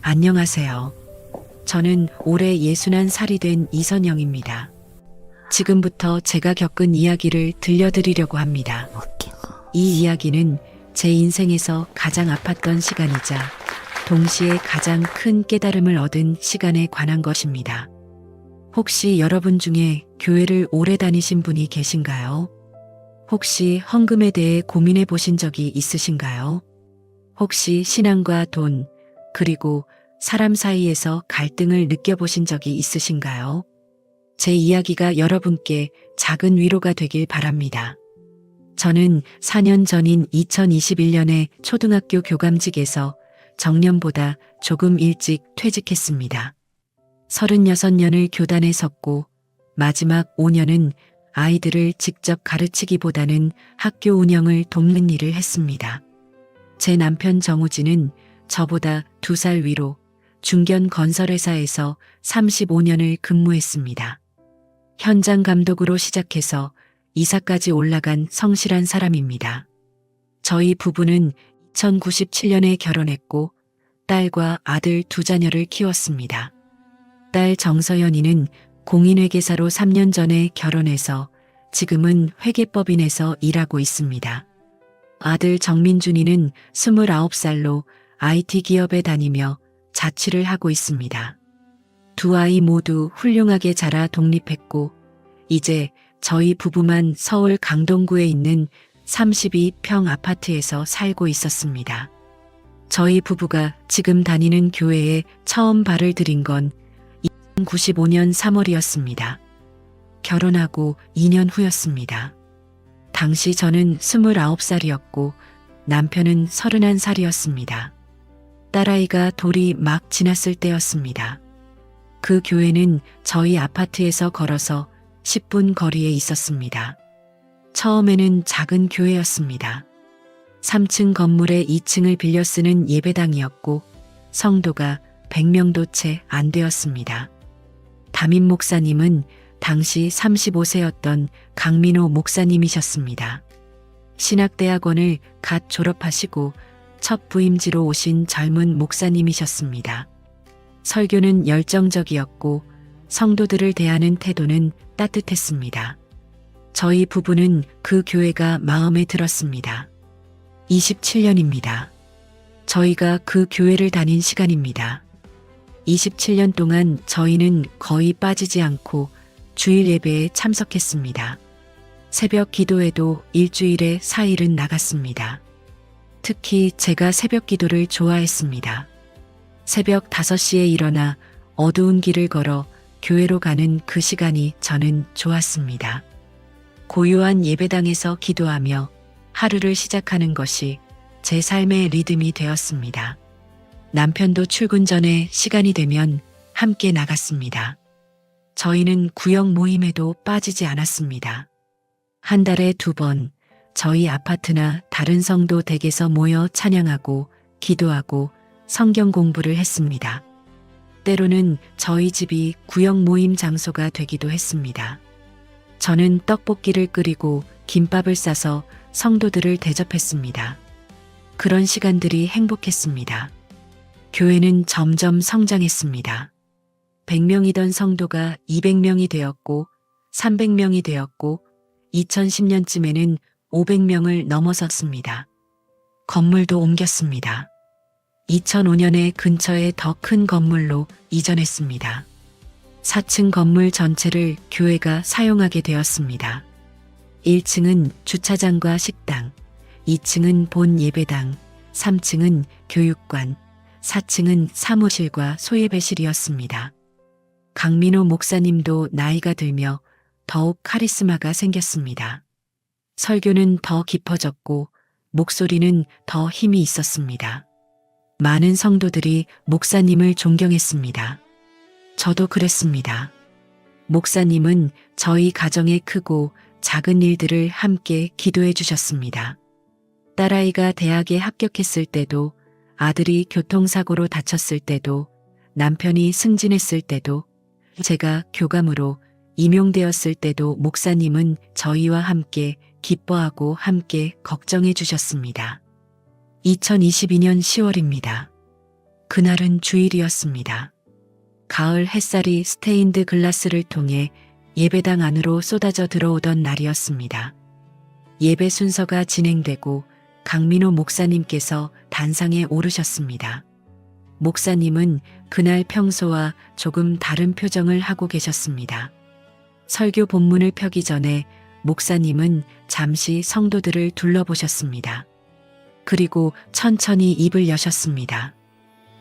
안녕하세요. 저는 올해 61살이 된 이선영입니다. 지금부터 제가 겪은 이야기를 들려드리려고 합니다. 이 이야기는 제 인생에서 가장 아팠던 시간이자 동시에 가장 큰 깨달음을 얻은 시간에 관한 것입니다. 혹시 여러분 중에 교회를 오래 다니신 분이 계신가요? 혹시 헌금에 대해 고민해 보신 적이 있으신가요? 혹시 신앙과 돈, 그리고 사람 사이에서 갈등을 느껴보신 적이 있으신가요? 제 이야기가 여러분께 작은 위로가 되길 바랍니다. 저는 4년 전인 2021년에 초등학교 교감직에서 정년보다 조금 일찍 퇴직했습니다. 36년을 교단에 섰고 마지막 5년은 아이들을 직접 가르치기보다는 학교 운영을 돕는 일을 했습니다. 제 남편 정우진은 저보다 2살 위로 중견 건설회사에서 35년을 근무했습니다. 현장 감독으로 시작해서 이사까지 올라간 성실한 사람입니다. 저희 부부는 2097년에 결혼했고 딸과 아들 2자녀를 키웠습니다. 딸 정서연이는 공인회계사로 3년 전에 결혼해서 지금은 회계법인에서 일하고 있습니다. 아들 정민준이는 29살로 IT 기업에 다니며 자취를 하고 있습니다. 두 아이 모두 훌륭하게 자라 독립했고 이제 저희 부부만 서울 강동구에 있는 32평 아파트에서 살고 있었습니다. 저희 부부가 지금 다니는 교회에 처음 발을 들인 건 1995년 3월이었습니다. 결혼하고 2년 후였습니다. 당시 저는 29살이었고 남편은 31살이었습니다. 딸아이가 돌이 막 지났을 때였습니다. 그 교회는 저희 아파트에서 걸어서 10분 거리에 있었습니다. 처음에는 작은 교회였습니다. 3층 건물에 2층을 빌려 쓰는 예배당이었고 성도가 100명도 채 안 되었습니다. 담임 목사님은 당시 35세였던 강민호 목사님이셨습니다. 신학대학원을 갓 졸업하시고 첫 부임지로 오신 젊은 목사님이셨습니다. 설교는 열정적이었고 성도들을 대하는 태도는 따뜻했습니다. 저희 부부는 그 교회가 마음에 들었습니다. 27년입니다. 저희가 그 교회를 다닌 시간입니다. 27년 동안 저희는 거의 빠지지 않고 주일 예배에 참석했습니다. 새벽 기도에도 일주일에 4일은 나갔습니다. 특히 제가 새벽 기도를 좋아했습니다. 새벽 5시에 일어나 어두운 길을 걸어 교회로 가는 그 시간이 저는 좋았습니다. 고요한 예배당에서 기도하며 하루를 시작하는 것이 제 삶의 리듬이 되었습니다. 남편도 출근 전에 시간이 되면 함께 나갔습니다. 저희는 구역 모임에도 빠지지 않았습니다. 한 달에 2번 저희 아파트나 다른 성도 댁에서 모여 찬양하고 기도하고 성경 공부를 했습니다. 때로는 저희 집이 구역 모임 장소가 되기도 했습니다. 저는 떡볶이를 끓이고 김밥을 싸서 성도들을 대접했습니다. 그런 시간들이 행복했습니다. 교회는 점점 성장했습니다. 100명이던 성도가 200명이 되었고 300명이 되었고 2010년쯤에는 500명을 넘어섰습니다. 건물도 옮겼습니다. 2005년에 근처에 더 큰 건물로 이전했습니다. 4층 건물 전체를 교회가 사용하게 되었습니다. 1층은 주차장과 식당, 2층은 본 예배당, 3층은 교육관, 4층은 사무실과 소예배실이었습니다. 강민호 목사님도 나이가 들며 더욱 카리스마가 생겼습니다. 설교는 더 깊어졌고 목소리는 더 힘이 있었습니다. 많은 성도들이 목사님을 존경했습니다. 저도 그랬습니다. 목사님은 저희 가정의 크고 작은 일들을 함께 기도해 주셨습니다. 딸아이가 대학에 합격했을 때도, 아들이 교통사고로 다쳤을 때도, 남편이 승진했을 때도, 제가 교감으로 임용되었을 때도 목사님은 저희와 함께 기뻐하고 함께 걱정해 주셨습니다. 2022년 10월입니다. 그날은 주일이었습니다. 가을 햇살이 스테인드 글라스를 통해 예배당 안으로 쏟아져 들어오던 날이었습니다. 예배 순서가 진행되고 강민호 목사님께서 단상에 오르셨습니다. 목사님은 그날 평소와 조금 다른 표정을 하고 계셨습니다. 설교 본문을 펴기 전에 목사님은 잠시 성도들을 둘러보셨습니다. 그리고 천천히 입을 여셨습니다.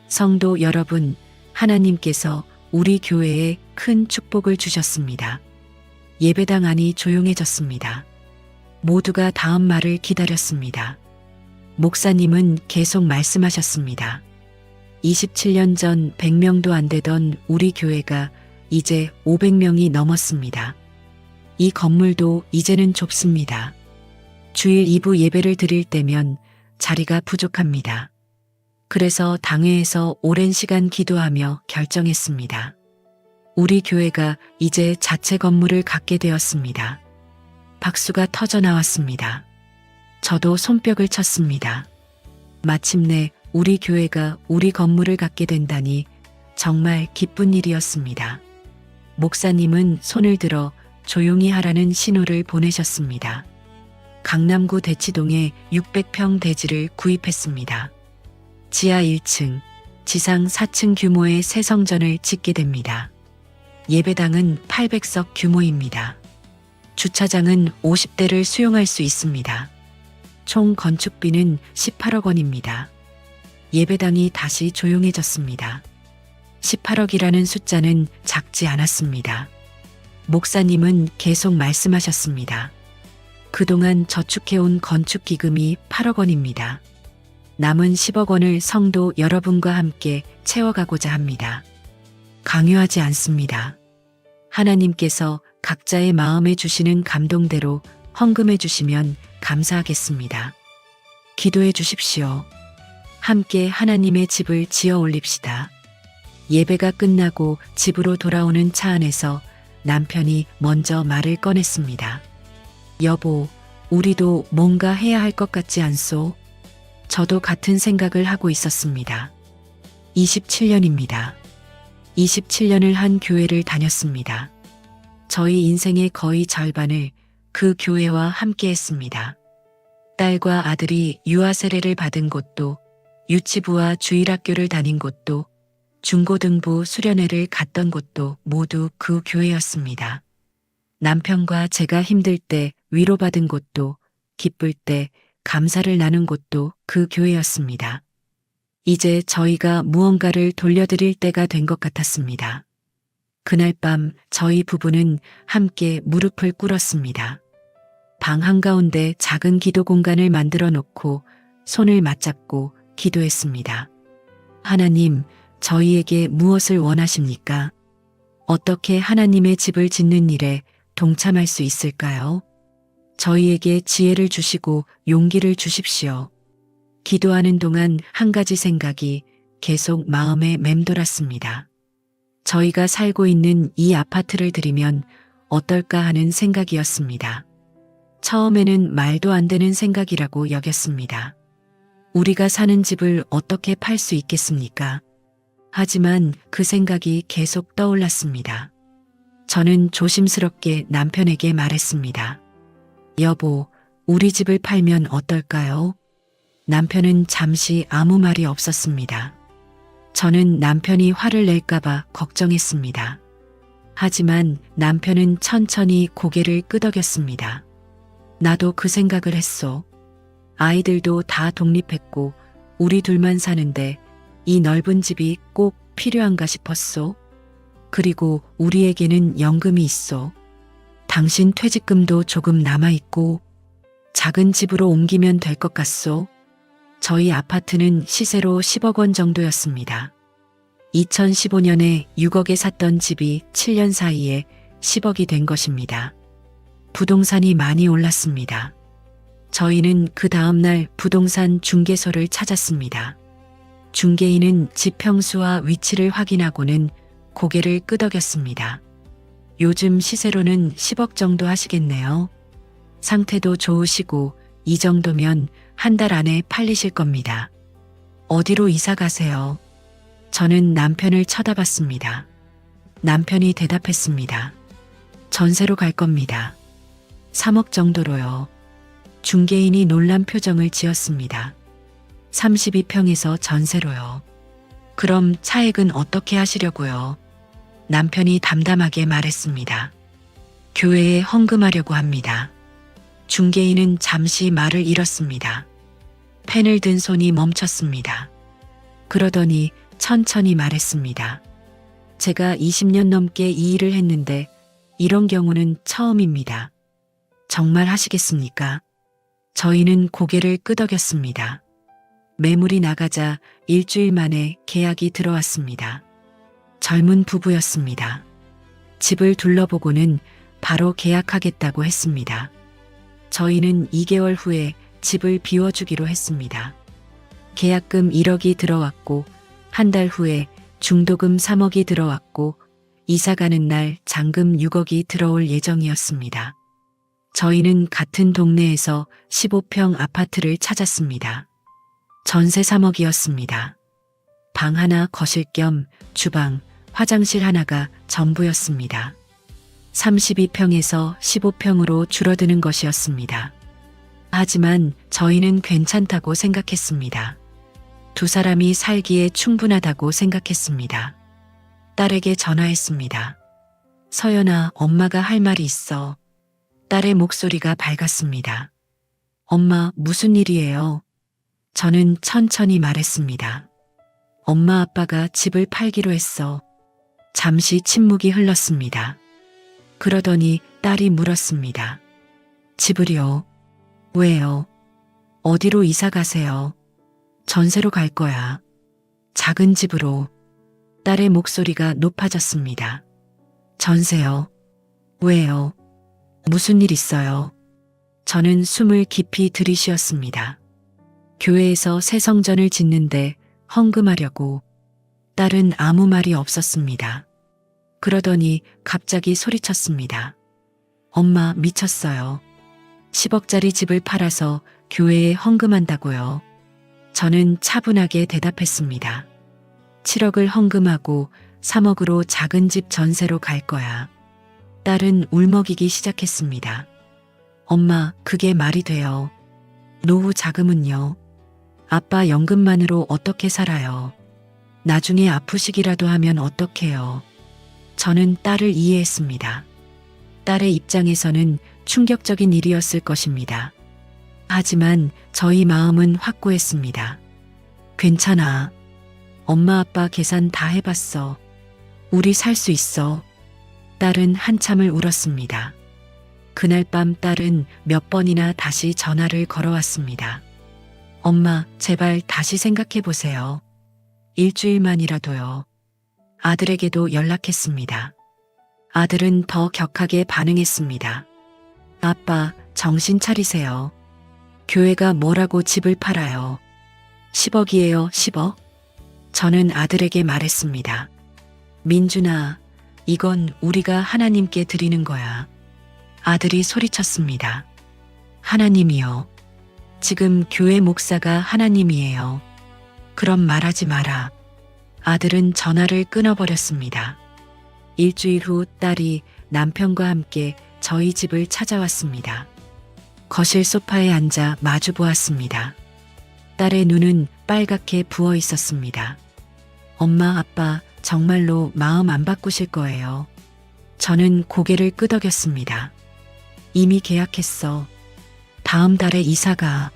성도 여러분, 하나님께서 우리 교회에 큰 축복을 주셨습니다. 예배당 안이 조용해졌습니다. 모두가 다음 말을 기다렸습니다. 목사님은 계속 말씀하셨습니다. 27년 전 100명도 안 되던 우리 교회가 이제 500명이 넘었습니다. 이 건물도 이제는 좁습니다. 주일 2부 예배를 드릴 때면 자리가 부족합니다. 그래서 당회에서 오랜 시간 기도하며 결정했습니다. 우리 교회가 이제 자체 건물을 갖게 되었습니다. 박수가 터져 나왔습니다. 저도 손뼉을 쳤습니다. 마침내 우리 교회가 우리 건물을 갖게 된다니 정말 기쁜 일이었습니다. 목사님은 손을 들어 조용히 하라는 신호를 보내셨습니다. 강남구 대치동에 600평 대지를 구입했습니다. 지하 1층, 지상 4층 규모의 새 성전을 짓게 됩니다. 예배당은 800석 규모입니다. 주차장은 50대를 수용할 수 있습니다. 총 건축비는 18억 원입니다. 예배당이 다시 조용해졌습니다. 18억이라는 숫자는 작지 않았습니다. 목사님은 계속 말씀하셨습니다. 그동안 저축해온 건축기금이 8억 원입니다. 남은 10억 원을 성도 여러분과 함께 채워가고자 합니다. 강요하지 않습니다. 하나님께서 각자의 마음에 주시는 감동대로 헌금해 주시면 감사하겠습니다. 기도해 주십시오. 함께 하나님의 집을 지어 올립시다. 예배가 끝나고 집으로 돌아오는 차 안에서 남편이 먼저 말을 꺼냈습니다. 여보, 우리도 뭔가 해야 할 것 같지 않소? 저도 같은 생각을 하고 있었습니다. 27년입니다. 27년을 한 교회를 다녔습니다. 저희 인생의 거의 절반을 그 교회와 함께 했습니다. 딸과 아들이 유아 세례를 받은 곳도, 유치부와 주일학교를 다닌 곳도, 중고등부 수련회를 갔던 곳도 모두 그 교회였습니다. 남편과 제가 힘들 때 위로받은 곳도, 기쁠 때 감사를 나눈 곳도 그 교회였습니다. 이제 저희가 무언가를 돌려드릴 때가 된 것 같았습니다. 그날 밤 저희 부부는 함께 무릎을 꿇었습니다. 방 한가운데 작은 기도 공간을 만들어 놓고 손을 맞잡고 기도했습니다. 하나님, 저희에게 무엇을 원하십니까? 어떻게 하나님의 집을 짓는 일에 동참할 수 있을까요? 저희에게 지혜를 주시고 용기를 주십시오. 기도하는 동안 한 가지 생각이 계속 마음에 맴돌았습니다. 저희가 살고 있는 이 아파트를 드리면 어떨까 하는 생각이었습니다. 처음에는 말도 안 되는 생각이라고 여겼습니다. 우리가 사는 집을 어떻게 팔 수 있겠습니까? 하지만 그 생각이 계속 떠올랐습니다. 저는 조심스럽게 남편에게 말했습니다. 여보, 우리 집을 팔면 어떨까요? 남편은 잠시 아무 말이 없었습니다. 저는 남편이 화를 낼까봐 걱정했습니다. 하지만 남편은 천천히 고개를 끄덕였습니다. 나도 그 생각을 했소. 아이들도 다 독립했고 우리 둘만 사는데 이 넓은 집이 꼭 필요한가 싶었소. 그리고 우리에게는 연금이 있소. 당신 퇴직금도 조금 남아있고 작은 집으로 옮기면 될 것 같소. 저희 아파트는 시세로 10억 원 정도였습니다. 2015년에 6억에 샀던 집이 7년 사이에 10억이 된 것입니다. 부동산이 많이 올랐습니다. 저희는 그 다음날 부동산 중개소를 찾았습니다. 중개인은 집 평수와 위치를 확인하고는 고개를 끄덕였습니다. 요즘 시세로는 10억 정도 하시겠네요. 상태도 좋으시고 이 정도면 한 달 안에 팔리실 겁니다. 어디로 이사 가세요? 저는 남편을 쳐다봤습니다. 남편이 대답했습니다. 전세로 갈 겁니다. 3억 정도로요. 중개인이 놀란 표정을 지었습니다. 32평에서 전세로요. 그럼 차액은 어떻게 하시려고요? 남편이 담담하게 말했습니다. 교회에 헌금하려고 합니다. 중개인은 잠시 말을 잃었습니다. 펜을 든 손이 멈췄습니다. 그러더니 천천히 말했습니다. 제가 20년 넘게 이 일을 했는데 이런 경우는 처음입니다. 정말 하시겠습니까? 저희는 고개를 끄덕였습니다. 매물이 나가자 일주일 만에 계약이 들어왔습니다. 젊은 부부였습니다. 집을 둘러보고는 바로 계약하겠다고 했습니다. 저희는 2개월 후에 집을 비워주기로 했습니다. 계약금 1억이 들어왔고 한 달 후에 중도금 3억이 들어왔고 이사 가는 날 잔금 6억이 들어올 예정이었습니다. 저희는 같은 동네에서 15평 아파트를 찾았습니다. 전세 3억이었습니다. 방 하나 거실 겸 주방, 화장실 하나가 전부였습니다. 32평에서 15평으로 줄어드는 것이었습니다. 하지만 저희는 괜찮다고 생각했습니다. 두 사람이 살기에 충분하다고 생각했습니다. 딸에게 전화했습니다. 서연아, 엄마가 할 말이 있어. 딸의 목소리가 밝았습니다. 엄마, 무슨 일이에요? 저는 천천히 말했습니다. 엄마 아빠가 집을 팔기로 했어. 잠시 침묵이 흘렀습니다. 그러더니 딸이 물었습니다. 집을요? 왜요? 어디로 이사 가세요? 전세로 갈 거야. 작은 집으로. 딸의 목소리가 높아졌습니다. 전세요? 왜요? 무슨 일 있어요? 저는 숨을 깊이 들이쉬었습니다. 교회에서 새 성전을 짓는데 헌금하려고. 딸은 아무 말이 없었습니다. 그러더니 갑자기 소리쳤습니다. 엄마, 미쳤어요. 10억짜리 집을 팔아서 교회에 헌금한다고요. 저는 차분하게 대답했습니다. 7억을 헌금하고 3억으로 작은 집 전세로 갈 거야. 딸은 울먹이기 시작했습니다. 엄마, 그게 말이 돼요. 노후 자금은요? 아빠 연금만으로 어떻게 살아요? 나중에 아프시기라도 하면 어떡해요? 저는 딸을 이해했습니다. 딸의 입장에서는 충격적인 일이었을 것입니다. 하지만 저희 마음은 확고했습니다. 괜찮아. 엄마 아빠 계산 다 해봤어. 우리 살 수 있어. 딸은 한참을 울었습니다. 그날 밤 딸은 몇 번이나 다시 전화를 걸어왔습니다. 엄마, 제발 다시 생각해 보세요. 일주일만이라도요. 아들에게도 연락했습니다. 아들은 더 격하게 반응했습니다. 아빠, 정신 차리세요. 교회가 뭐라고 집을 팔아요. 10억이에요, 10억? 저는 아들에게 말했습니다. 민준아, 이건 우리가 하나님께 드리는 거야. 아들이 소리쳤습니다. 하나님이요. 지금 교회 목사가 하나님이에요. 그럼 말하지 마라. 아들은 전화를 끊어버렸습니다. 일주일 후 딸이 남편과 함께 저희 집을 찾아왔습니다. 거실 소파에 앉아 마주 보았습니다. 딸의 눈은 빨갛게 부어 있었습니다. 엄마, 아빠, 정말로 마음 안 바꾸실 거예요. 저는 고개를 끄덕였습니다. 이미 계약했어. 다음 달에 이사가.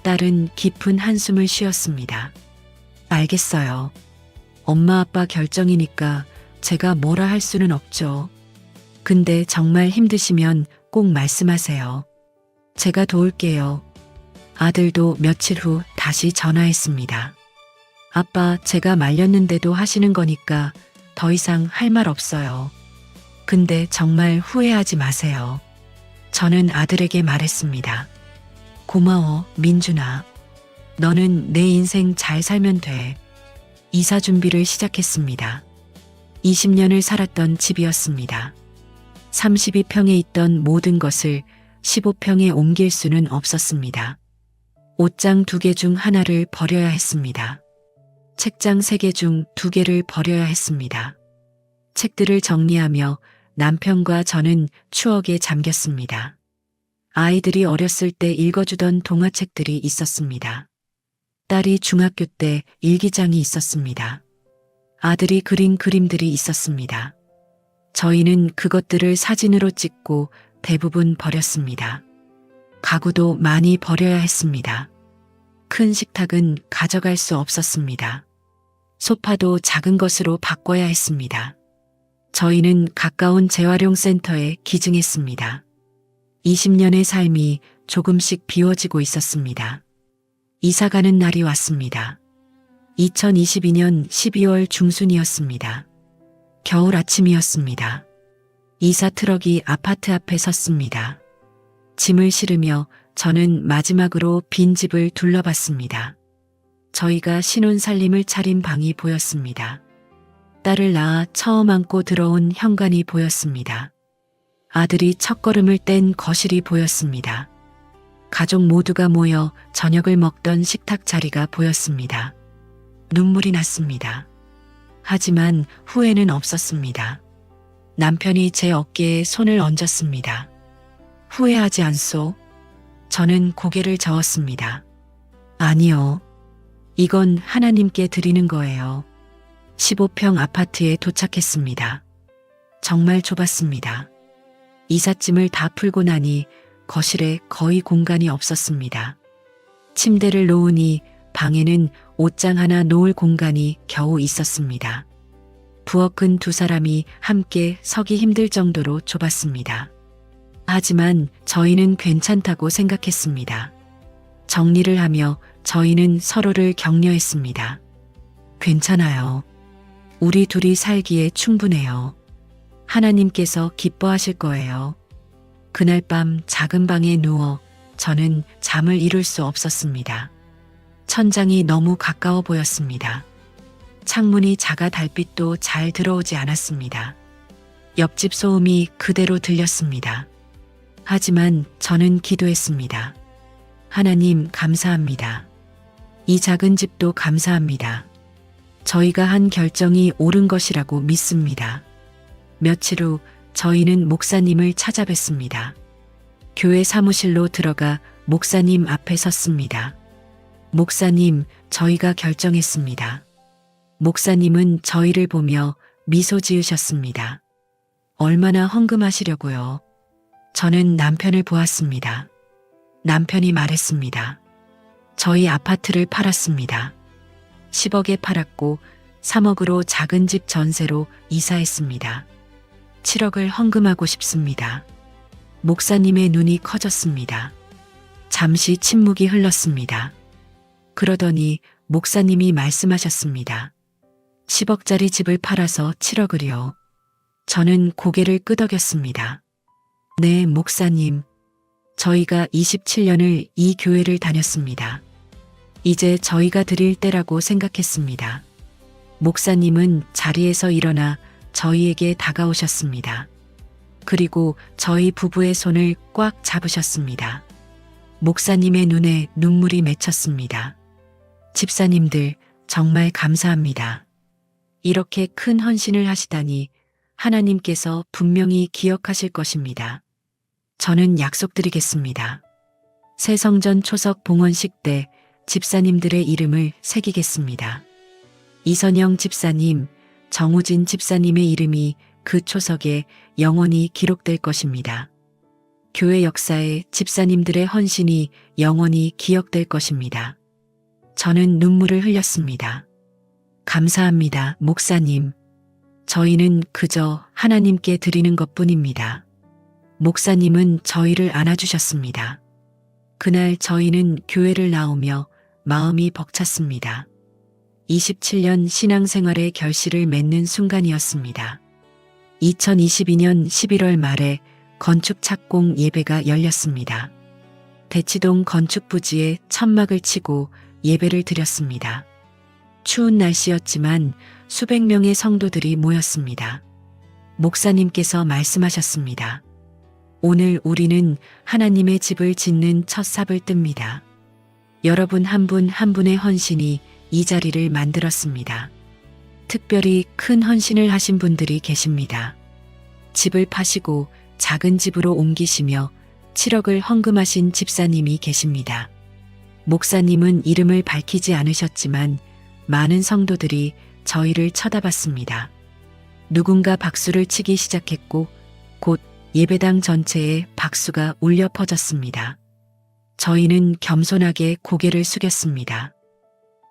딸은 깊은 한숨을 쉬었습니다. 알겠어요. 엄마 아빠 결정이니까 제가 뭐라 할 수는 없죠. 근데 정말 힘드시면 꼭 말씀하세요. 제가 도울게요. 아들도 며칠 후 다시 전화했습니다. 아빠, 제가 말렸는데도 하시는 거니까 더 이상 할 말 없어요. 근데 정말 후회하지 마세요. 저는 아들에게 말했습니다. 고마워, 민준아. 너는 내 인생 잘 살면 돼. 이사 준비를 시작했습니다. 20년을 살았던 집이었습니다. 32평에 있던 모든 것을 15평에 옮길 수는 없었습니다. 옷장 2개 중 하나를 버려야 했습니다. 책장 3개 중 2개를 버려야 했습니다. 책들을 정리하며 남편과 저는 추억에 잠겼습니다. 아이들이 어렸을 때 읽어주던 동화책들이 있었습니다. 딸이 중학교 때 일기장이 있었습니다. 아들이 그린 그림들이 있었습니다. 저희는 그것들을 사진으로 찍고 대부분 버렸습니다. 가구도 많이 버려야 했습니다. 큰 식탁은 가져갈 수 없었습니다. 소파도 작은 것으로 바꿔야 했습니다. 저희는 가까운 재활용 센터에 기증했습니다. 20년의 삶이 조금씩 비워지고 있었습니다. 이사 가는 날이 왔습니다. 2022년 12월 중순이었습니다. 겨울 아침이었습니다. 이사 트럭이 아파트 앞에 섰습니다. 짐을 실으며 저는 마지막으로 빈 집을 둘러봤습니다. 저희가 신혼살림을 차린 방이 보였습니다. 딸을 낳아 처음 안고 들어온 현관이 보였습니다. 아들이 첫걸음을 뗀 거실이 보였습니다. 가족 모두가 모여 저녁을 먹던 식탁 자리가 보였습니다. 눈물이 났습니다. 하지만 후회는 없었습니다. 남편이 제 어깨에 손을 얹었습니다. 후회하지 않소? 저는 고개를 저었습니다. 아니요. 이건 하나님께 드리는 거예요. 15평 아파트에 도착했습니다. 정말 좁았습니다. 이삿짐을 다 풀고 나니 거실에 거의 공간이 없었습니다. 침대를 놓으니 방에는 옷장 하나 놓을 공간이 겨우 있었습니다. 부엌 근 2사람이 함께 서기 힘들 정도로 좁았습니다. 하지만 저희는 괜찮다고 생각했습니다. 정리를 하며 저희는 서로를 격려했습니다. 괜찮아요. 우리 둘이 살기에 충분해요. 하나님께서 기뻐하실 거예요. 그날 밤 작은 방에 누워 저는 잠을 이룰 수 없었습니다. 천장이 너무 가까워 보였습니다. 창문이 작아 달빛도 잘 들어오지 않았습니다. 옆집 소음이 그대로 들렸습니다. 하지만 저는 기도했습니다. 하나님 감사합니다. 이 작은 집도 감사합니다. 저희가 한 결정이 옳은 것이라고 믿습니다. 며칠 후 저희는 목사님을 찾아뵀습니다. 교회 사무실로 들어가 목사님 앞에 섰습니다. 목사님, 저희가 결정했습니다. 목사님은 저희를 보며 미소 지으셨습니다. 얼마나 헌금하시려고요? 저는 남편을 보았습니다. 남편이 말했습니다. 저희 아파트를 팔았습니다. 10억에 팔았고 3억으로 작은 집 전세로 이사했습니다. 7억을 헌금하고 싶습니다. 목사님의 눈이 커졌습니다. 잠시 침묵이 흘렀습니다. 그러더니 목사님이 말씀하셨습니다. 10억짜리 집을 팔아서 7억을요. 저는 고개를 끄덕였습니다. 네, 목사님. 저희가 27년을 이 교회를 다녔습니다. 이제 저희가 드릴 때라고 생각했습니다. 목사님은 자리에서 일어나 저희에게 다가오셨습니다. 그리고 저희 부부의 손을 꽉 잡으셨습니다. 목사님의 눈에 눈물이 맺혔습니다. 집사님들, 정말 감사합니다. 이렇게 큰 헌신을 하시다니 하나님께서 분명히 기억하실 것입니다. 저는 약속드리겠습니다. 새성전 초석 봉헌식 때 집사님들의 이름을 새기겠습니다. 이선영 집사님, 정우진 집사님의 이름이 그 초석에 영원히 기록될 것입니다. 교회 역사에 집사님들의 헌신이 영원히 기억될 것입니다. 저는 눈물을 흘렸습니다. 감사합니다, 목사님. 저희는 그저 하나님께 드리는 것뿐입니다. 목사님은 저희를 안아주셨습니다. 그날 저희는 교회를 나오며 마음이 벅찼습니다. 27년 신앙생활의 결실을 맺는 순간이었습니다. 2022년 11월 말에 건축 착공 예배가 열렸습니다. 대치동 건축부지에 천막을 치고 예배를 드렸습니다. 추운 날씨였지만 수백 명의 성도들이 모였습니다. 목사님께서 말씀하셨습니다. 오늘 우리는 하나님의 집을 짓는 첫 삽을 뜹니다. 여러분 한 분 한 분의 헌신이 이 자리를 만들었습니다. 특별히 큰 헌신을 하신 분들이 계십니다. 집을 파시고 작은 집으로 옮기시며 7억을 헌금하신 집사님이 계십니다. 목사님은 이름을 밝히지 않으셨지만 많은 성도들이 저희를 쳐다봤습니다. 누군가 박수를 치기 시작했고 곧 예배당 전체에 박수가 울려 퍼졌습니다. 저희는 겸손하게 고개를 숙였습니다.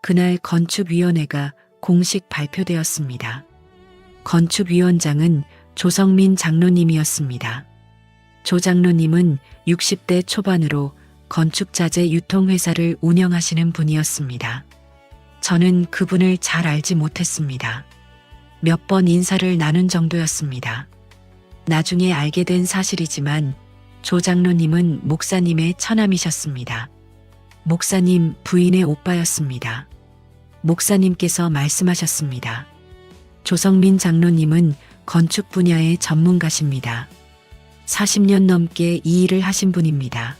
그날 건축위원회가 공식 발표되었습니다. 건축위원장은 조성민 장로님이었습니다. 조 장로님은 60대 초반으로 건축자재 유통회사를 운영하시는 분이었습니다. 저는 그분을 잘 알지 못했습니다. 몇 번 인사를 나눈 정도였습니다. 나중에 알게 된 사실이지만 조 장로님은 목사님의 처남이셨습니다. 목사님 부인의 오빠였습니다. 목사님께서 말씀하셨습니다. 조성민 장로님은 건축 분야의 전문가십니다. 40년 넘게 이 일을 하신 분입니다.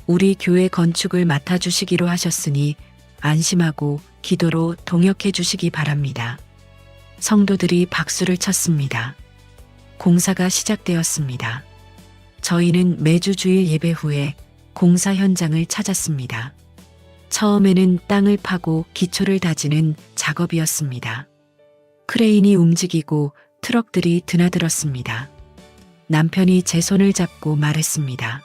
우리 교회 건축을 맡아주시기로 하셨으니 안심하고 기도로 동역해 주시기 바랍니다. 성도들이 박수를 쳤습니다. 공사가 시작되었습니다. 저희는 매주 주일 예배 후에 공사 현장을 찾았습니다. 처음에는 땅을 파고 기초를 다지는 작업이었습니다. 크레인이 움직이고 트럭들이 드나들었습니다. 남편이 제 손을 잡고 말했습니다.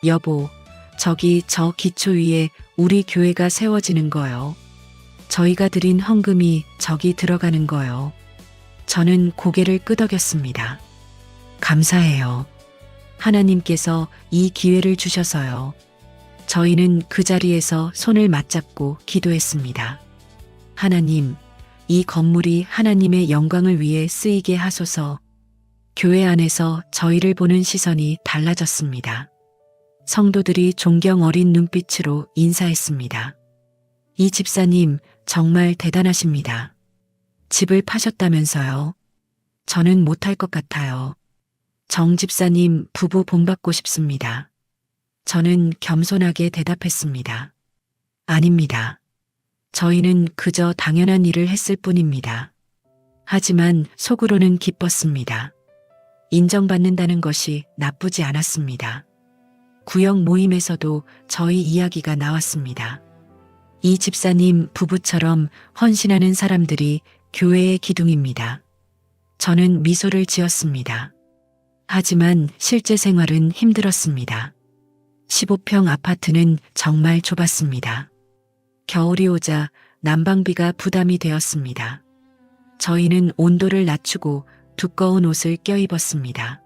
여보, 저기 저 기초 위에 우리 교회가 세워지는 거요. 저희가 드린 헌금이 저기 들어가는 거요. 저는 고개를 끄덕였습니다. 감사해요. 하나님께서 이 기회를 주셔서요. 저희는 그 자리에서 손을 맞잡고 기도했습니다. 하나님, 이 건물이 하나님의 영광을 위해 쓰이게 하소서. 교회 안에서 저희를 보는 시선이 달라졌습니다. 성도들이 존경 어린 눈빛으로 인사했습니다. 이 집사님 정말 대단하십니다. 집을 파셨다면서요. 저는 못할 것 같아요. 정 집사님 부부 본받고 싶습니다. 저는 겸손하게 대답했습니다. 아닙니다. 저희는 그저 당연한 일을 했을 뿐입니다. 하지만 속으로는 기뻤습니다. 인정받는다는 것이 나쁘지 않았습니다. 구역 모임에서도 저희 이야기가 나왔습니다. 이 집사님 부부처럼 헌신하는 사람들이 교회의 기둥입니다. 저는 미소를 지었습니다. 하지만 실제 생활은 힘들었습니다. 15평 아파트는 정말 좁았습니다. 겨울이 오자 난방비가 부담이 되었습니다. 저희는 온도를 낮추고 두꺼운 옷을 껴입었습니다.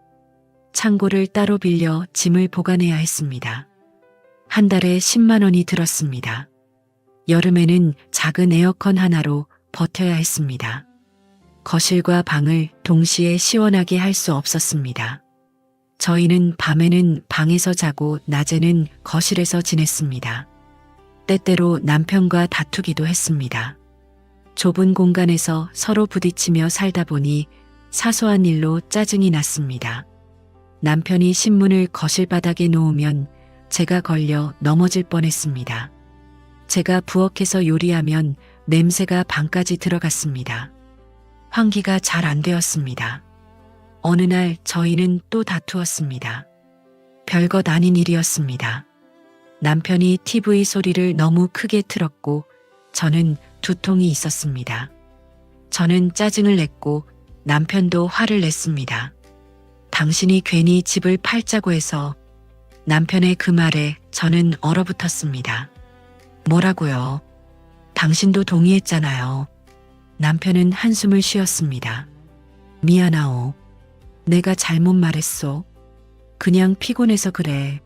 창고를 따로 빌려 짐을 보관해야 했습니다. 한 달에 10만 원이 들었습니다. 여름에는 작은 에어컨 하나로 버텨야 했습니다. 거실과 방을 동시에 시원하게 할 수 없었습니다. 저희는 밤에는 방에서 자고 낮에는 거실에서 지냈습니다. 때때로 남편과 다투기도 했습니다. 좁은 공간에서 서로 부딪히며 살다 보니 사소한 일로 짜증이 났습니다. 남편이 신문을 거실 바닥에 놓으면 제가 걸려 넘어질 뻔했습니다. 제가 부엌에서 요리하면 냄새가 방까지 들어갔습니다. 환기가 잘 안 되었습니다. 어느 날 저희는 또 다투었습니다. 별것 아닌 일이었습니다. 남편이 TV 소리를 너무 크게 틀었고 저는 두통이 있었습니다. 저는 짜증을 냈고 남편도 화를 냈습니다. 당신이 괜히 집을 팔자고 해서. 남편의 그 말에 저는 얼어붙었습니다. 뭐라고요? 당신도 동의했잖아요. 남편은 한숨을 쉬었습니다. 미안하오. 내가 잘못 말했소. 그냥 피곤해서 그래.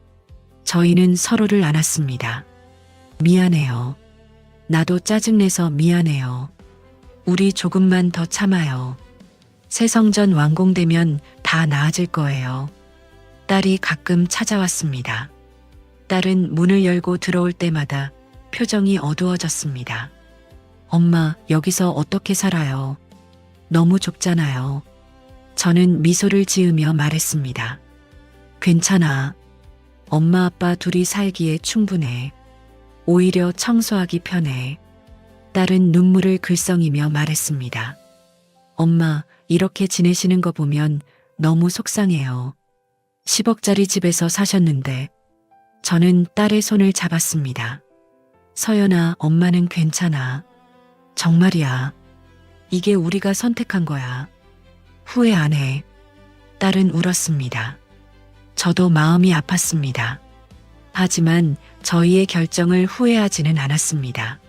저희는 서로를 안았습니다. 미안해요. 나도 짜증내서 미안해요. 우리 조금만 더 참아요. 새 성전 완공되면 다 나아질 거예요. 딸이 가끔 찾아왔습니다. 딸은 문을 열고 들어올 때마다 표정이 어두워졌습니다. 엄마, 여기서 어떻게 살아요? 너무 좁잖아요. 저는 미소를 지으며 말했습니다. 괜찮아. 엄마 아빠 둘이 살기에 충분해. 오히려 청소하기 편해. 딸은 눈물을 글썽이며 말했습니다. 엄마, 이렇게 지내시는 거 보면 너무 속상해요. 10억짜리 집에서 사셨는데. 저는 딸의 손을 잡았습니다. 서연아, 엄마는 괜찮아. 정말이야. 이게 우리가 선택한 거야. 후회 안 해. 딸은 울었습니다. 저도 마음이 아팠습니다. 하지만 저희의 결정을 후회하지는 않았습니다.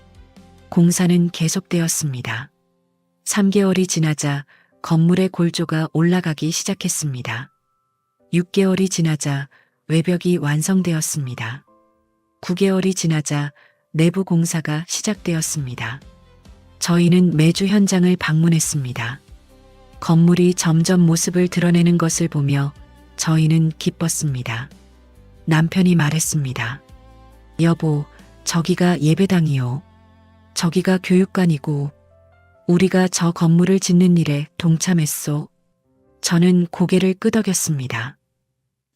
공사는 계속되었습니다. 3개월이 지나자 건물의 골조가 올라가기 시작했습니다. 6개월이 지나자 외벽이 완성되었습니다. 9개월이 지나자 내부 공사가 시작되었습니다. 저희는 매주 현장을 방문했습니다. 건물이 점점 모습을 드러내는 것을 보며 저희는 기뻤습니다. 남편이 말했습니다. 여보, 저기가 예배당이요. 저기가 교육관이고 우리가 저 건물을 짓는 일에 동참했소. 저는 고개를 끄덕였습니다.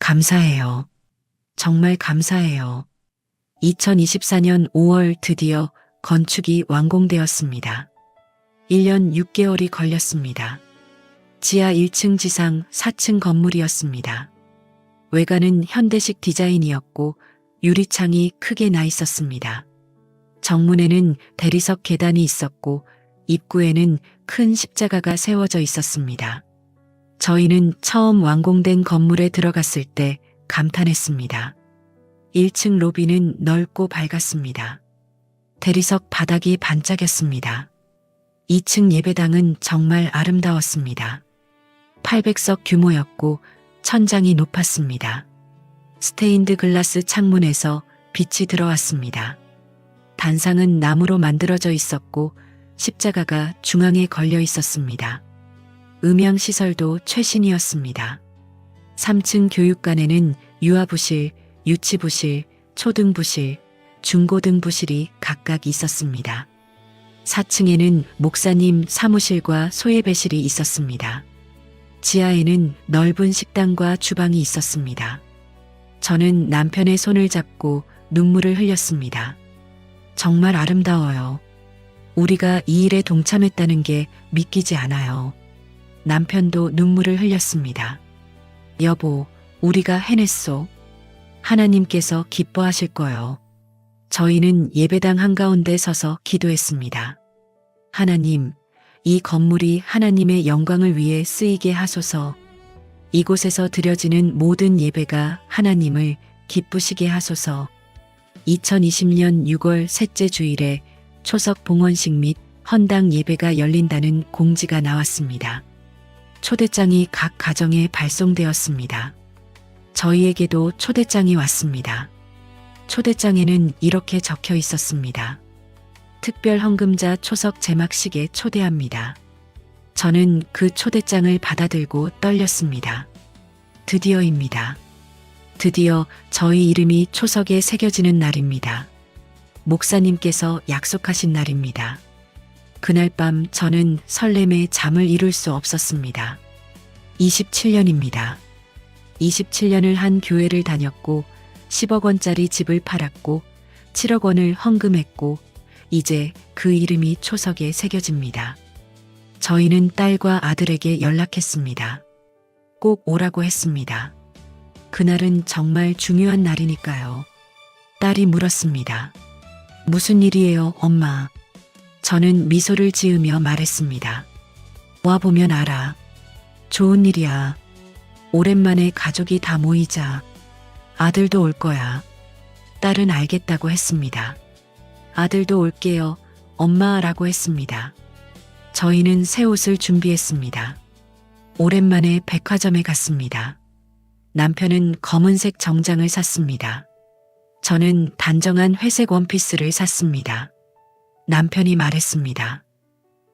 감사해요. 정말 감사해요. 2024년 5월 드디어 건축이 완공되었습니다. 1년 6개월이 걸렸습니다. 지하 1층 지상 4층 건물이었습니다. 외관은 현대식 디자인이었고 유리창이 크게 나 있었습니다. 정문에는 대리석 계단이 있었고 입구에는 큰 십자가가 세워져 있었습니다. 저희는 처음 완공된 건물에 들어갔을 때 감탄했습니다. 1층 로비는 넓고 밝았습니다. 대리석 바닥이 반짝였습니다. 2층 예배당은 정말 아름다웠습니다. 800석 규모였고 천장이 높았습니다. 스테인드 글라스 창문에서 빛이 들어왔습니다. 단상은 나무로 만들어져 있었고 십자가가 중앙에 걸려 있었습니다. 음향 시설도 최신이었습니다. 3층 교육관에는 유아부실, 유치부실, 초등부실, 중고등부실이 각각 있었습니다. 4층에는 목사님 사무실과 소예배실이 있었습니다. 지하에는 넓은 식당과 주방이 있었습니다. 저는 남편의 손을 잡고 눈물을 흘렸습니다. 정말 아름다워요. 우리가 이 일에 동참했다는 게 믿기지 않아요. 남편도 눈물을 흘렸습니다. 여보, 우리가 해냈소. 하나님께서 기뻐하실 거요. 저희는 예배당 한가운데 서서 기도했습니다. 하나님, 이 건물이 하나님의 영광을 위해 쓰이게 하소서. 이곳에서 드려지는 모든 예배가 하나님을 기쁘시게 하소서. 2020년 6월 셋째 주일에 초석 봉헌식 및 헌당 예배가 열린다는 공지가 나왔습니다. 초대장이 각 가정에 발송되었습니다. 저희에게도 초대장이 왔습니다. 초대장에는 이렇게 적혀 있었습니다. 특별 헌금자 초석 제막식에 초대합니다. 저는 그 초대장을 받아들고 떨렸습니다. 드디어입니다. 드디어 저희 이름이 초석에 새겨지는 날입니다. 목사님께서 약속하신 날입니다. 그날 밤 저는 설렘에 잠을 이룰 수 없었습니다. 27년입니다. 27년을 한 교회를 다녔고 10억 원짜리 집을 팔았고 7억 원을 헌금했고 이제 그 이름이 초석에 새겨집니다. 저희는 딸과 아들에게 연락했습니다. 꼭 오라고 했습니다. 그날은 정말 중요한 날이니까요. 딸이 물었습니다. 무슨 일이에요, 엄마? 저는 미소를 지으며 말했습니다. 와보면 알아. 좋은 일이야. 오랜만에 가족이 다 모이자. 아들도 올 거야. 딸은 알겠다고 했습니다. 아들도 올게요, 엄마라고 했습니다. 저희는 새 옷을 준비했습니다. 오랜만에 백화점에 갔습니다. 남편은 검은색 정장을 샀습니다. 저는 단정한 회색 원피스를 샀습니다. 남편이 말했습니다.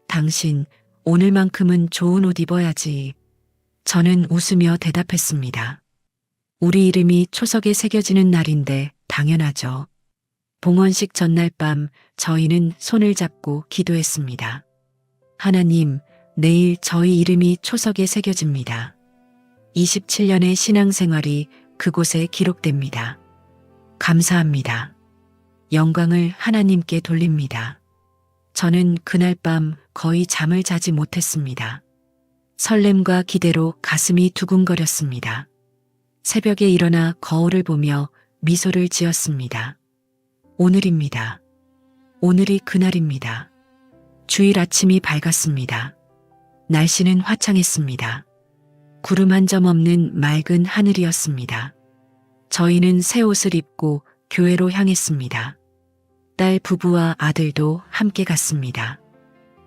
당신 오늘만큼은 좋은 옷 입어야지. 저는 웃으며 대답했습니다. 우리 이름이 초석에 새겨지는 날인데 당연하죠. 봉헌식 전날 밤 저희는 손을 잡고 기도했습니다. 하나님, 내일 저희 이름이 초석에 새겨집니다. 27년의 신앙생활이 그곳에 저는 그날 밤 거의 잠을 자지 못했습니다. 설렘과 기대로 가슴이 두근거렸습니다. 새벽에 일어나 거울을 보며 미소를 지었습니다. 오늘입니다. 오늘이 그날입니다. 주일 아침이 밝았습니다. 날씨는 화창했습니다. 구름 한 점 없는 맑은 하늘이었습니다. 저희는 새 옷을 입고 교회로 향했습니다. 딸 부부와 아들도 함께 갔습니다.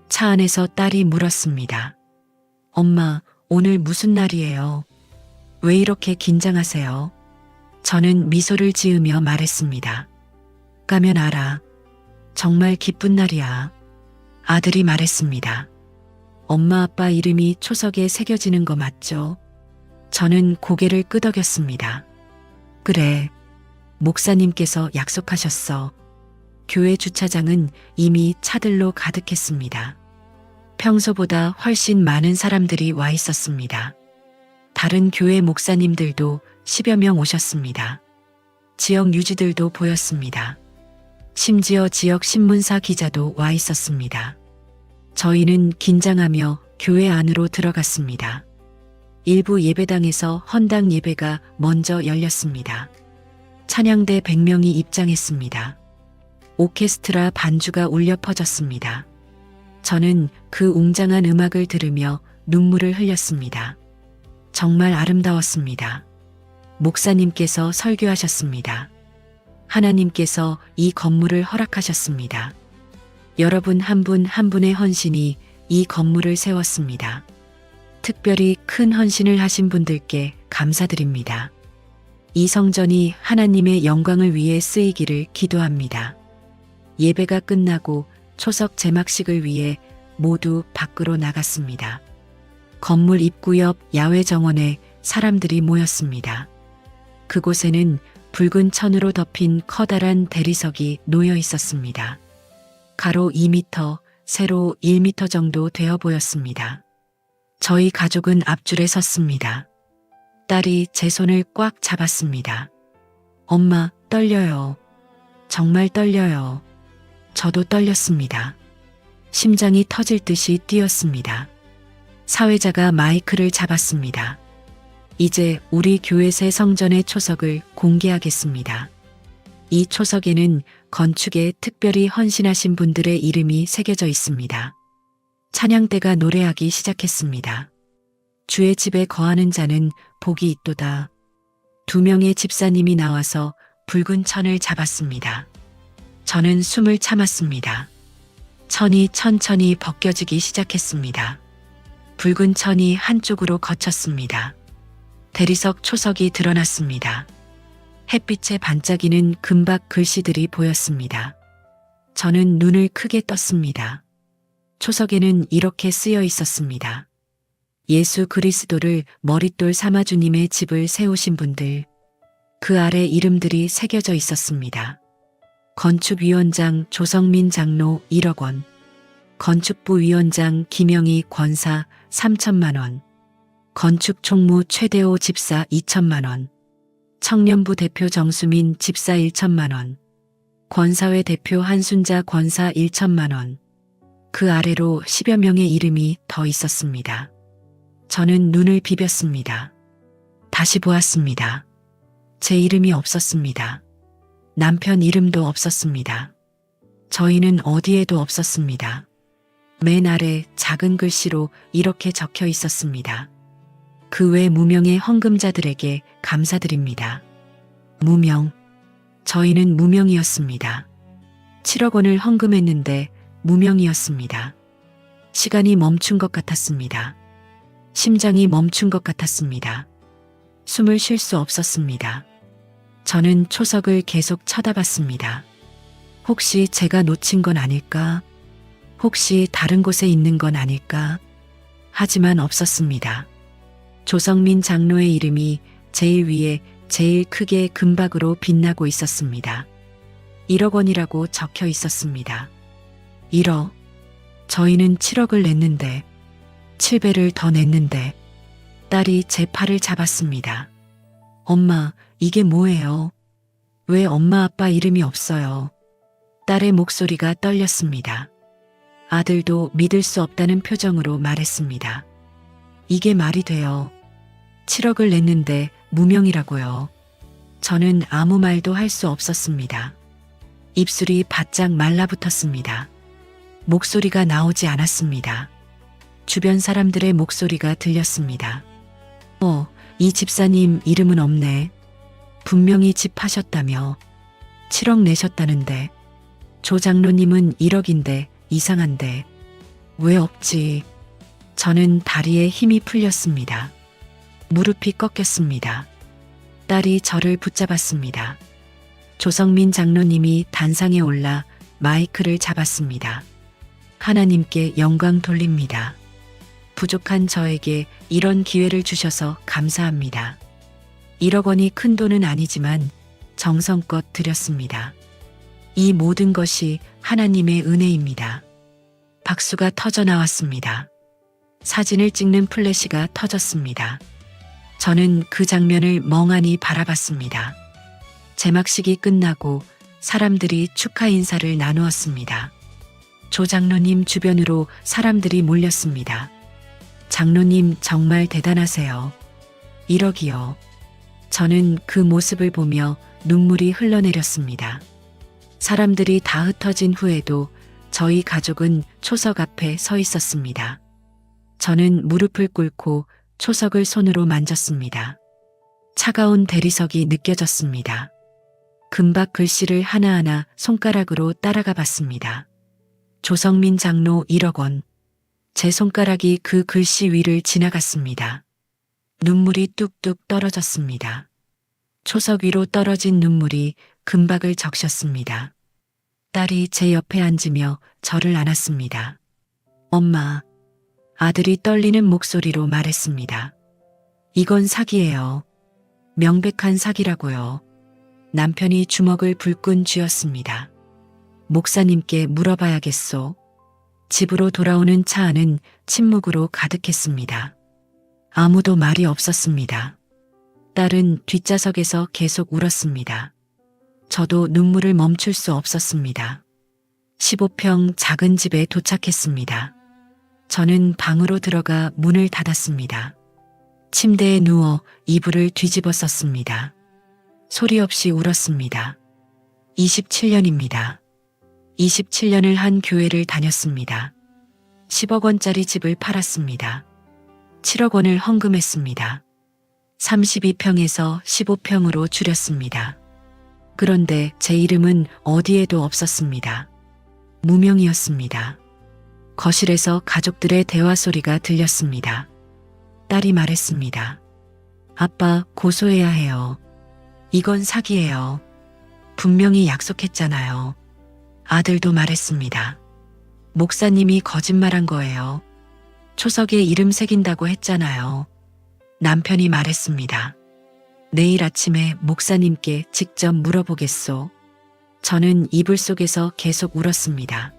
차 안에서 딸이 물었습니다. 엄마, 오늘 무슨 날이에요? 왜 이렇게 긴장하세요? 저는 미소를 지으며 말했습니다. 가면 알아. 정말 기쁜 날이야. 아들이 말했습니다. 엄마 아빠 이름이 초석에 새겨지는 거 맞죠? 저는 고개를 끄덕였습니다. 그래. 목사님께서 약속하셨어. 교회 주차장은 이미 차들로 가득했습니다. 평소보다 훨씬 많은 사람들이 와 있었습니다. 다른 교회 목사님들도 10여 명 오셨습니다. 지역 유지들도 보였습니다. 심지어 지역 신문사 기자도 와 있었습니다. 저희는 긴장하며 교회 안으로 들어갔습니다. 일부 예배당에서 헌당 예배가 먼저 열렸습니다. 찬양대 100명이 입장했습니다. 오케스트라 반주가 울려 퍼졌습니다. 저는 그 웅장한 음악을 들으며 눈물을 흘렸습니다. 정말 아름다웠습니다. 목사님께서 설교하셨습니다. 하나님께서 이 건물을 허락하셨습니다. 여러분 한 분 한 분의 헌신이 이 건물을 세웠습니다. 특별히 큰 헌신을 하신 분들께 감사드립니다. 이 성전이 하나님의 영광을 위해 쓰이기를 기도합니다. 예배가 끝나고 초석 제막식을 위해 모두 밖으로 나갔습니다. 건물 입구 옆 야외 정원에 사람들이 모였습니다. 그곳에는 붉은 천으로 덮인 커다란 대리석이 놓여 있었습니다. 가로 2m, 세로 1m 정도 되어 보였습니다. 저희 가족은 앞줄에 섰습니다. 딸이 제 손을 꽉 잡았습니다. 엄마, 떨려요. 정말 떨려요. 저도 떨렸습니다. 심장이 터질 듯이 뛰었습니다. 사회자가 마이크를 잡았습니다. 이제 우리 교회 새 성전의 초석을 공개하겠습니다. 이 초석에는 건축에 특별히 헌신하신 분들의 이름이 새겨져 있습니다. 찬양대가 노래하기 시작했습니다. 주의 집에 거하는 자는 복이 있도다. 2명의 집사님이 나와서 붉은 천을 잡았습니다. 저는 숨을 참았습니다. 천이 천천히 벗겨지기 시작했습니다. 붉은 천이 한쪽으로 거쳤습니다. 대리석 초석이 드러났습니다. 햇빛에 반짝이는 금박 글씨들이 보였습니다. 저는 눈을 크게 떴습니다. 초석에는 이렇게 쓰여 있었습니다. 예수 그리스도를 머릿돌 삼아 주님의 집을 세우신 분들. 그 아래 이름들이 새겨져 있었습니다. 건축위원장 조성민 장로 1억 원, 건축부 위원장 김영희 권사 3천만 원, 건축총무 최대호 집사 2천만 원, 청년부 대표 정수민 집사 1천만 원, 권사회 대표 한순자 권사 1천만 원, 그 아래로 10여 명의 이름이 더 있었습니다. 저는 눈을 비볐습니다. 다시 보았습니다. 제 이름이 없었습니다. 남편 이름도 없었습니다. 저희는 어디에도 없었습니다. 맨 아래 작은 글씨로 이렇게 적혀 있었습니다. 그 외 무명의 헌금자들에게 감사드립니다. 무명. 저희는 무명이었습니다. 7억 원을 헌금했는데 무명이었습니다. 시간이 멈춘 것 같았습니다. 심장이 멈춘 것 같았습니다. 숨을 쉴 수 없었습니다. 저는 초석을 계속 쳐다봤습니다. 혹시 제가 놓친 건 아닐까? 혹시 다른 곳에 있는 건 아닐까? 하지만 없었습니다. 조성민 장로의 이름이 제일 위에 제일 크게 금박으로 빛나고 있었습니다. 1억 원이라고 적혀 있었습니다. 1억. 저희는 7억을 냈는데, 7배를 더 냈는데, 딸이 제 팔을 잡았습니다. 엄마, 이게 뭐예요? 왜 엄마 아빠 이름이 없어요? 딸의 목소리가 떨렸습니다. 아들도 믿을 수 없다는 표정으로 말했습니다. 이게 말이 돼요. 7억을 냈는데 무명이라고요. 저는 아무 말도 할 수 없었습니다. 입술이 바짝 말라붙었습니다. 목소리가 나오지 않았습니다. 주변 사람들의 목소리가 들렸습니다. 이 집사님 이름은 없네. 분명히 집 파셨다며 7억 내셨다는데 조 장로님은 1억인데 이상한데 왜 없지? 저는 다리에 힘이 풀렸습니다. 무릎이 꺾였습니다. 딸이 저를 붙잡았습니다. 조성민 장로님이 단상에 올라 마이크를 잡았습니다. 하나님께 영광 돌립니다. 부족한 저에게 이런 기회를 주셔서 감사합니다. 1억 원이 큰 돈은 아니지만 정성껏 드렸습니다. 이 모든 것이 하나님의 은혜입니다. 박수가 터져 나왔습니다. 사진을 찍는 플래시가 터졌습니다. 저는 그 장면을 멍하니 바라봤습니다. 제막식이 끝나고 사람들이 축하 인사를 나누었습니다. 조 장로님 주변으로 사람들이 몰렸습니다. 장로님 정말 대단하세요. 1억이요. 저는 그 모습을 보며 눈물이 흘러내렸습니다. 사람들이 다 흩어진 후에도 저희 가족은 초석 앞에 서 있었습니다. 저는 무릎을 꿇고 초석을 손으로 만졌습니다. 차가운 대리석이 느껴졌습니다. 금박 글씨를 하나하나 손가락으로 따라가 봤습니다. 조성민 장로 1억 원. 제 손가락이 그 글씨 위를 지나갔습니다. 눈물이 뚝뚝 떨어졌습니다. 초석 위로 떨어진 눈물이 금박을 적셨습니다. 딸이 제 옆에 앉으며 저를 안았습니다. 엄마, 아들이 떨리는 목소리로 말했습니다. 이건 사기예요. 명백한 사기라고요. 남편이 주먹을 불끈 쥐었습니다. 목사님께 물어봐야겠소. 집으로 돌아오는 차 안은 침묵으로 가득했습니다. 아무도 말이 없었습니다. 딸은 뒷좌석에서 계속 울었습니다. 저도 눈물을 멈출 수 없었습니다. 15평 작은 집에 도착했습니다. 저는 방으로 들어가 문을 닫았습니다. 침대에 누워 이불을 뒤집어 썼습니다. 소리 없이 울었습니다. 27년입니다. 27년을 한 교회를 다녔습니다. 10억 원짜리 집을 팔았습니다. 7억 원을 헌금했습니다. 32평에서 15평으로 줄였습니다. 그런데 제 이름은 어디에도 없었습니다. 무명이었습니다. 거실에서 가족들의 대화 소리가 들렸습니다. 딸이 말했습니다. 아빠 고소해야 해요. 이건 사기예요. 분명히 약속했잖아요. 아들도 말했습니다. 목사님이 거짓말한 거예요. 초석에 이름 새긴다고 했잖아요. 남편이 말했습니다. 내일 아침에 목사님께 직접 물어보겠소. 저는 이불 속에서 계속 울었습니다.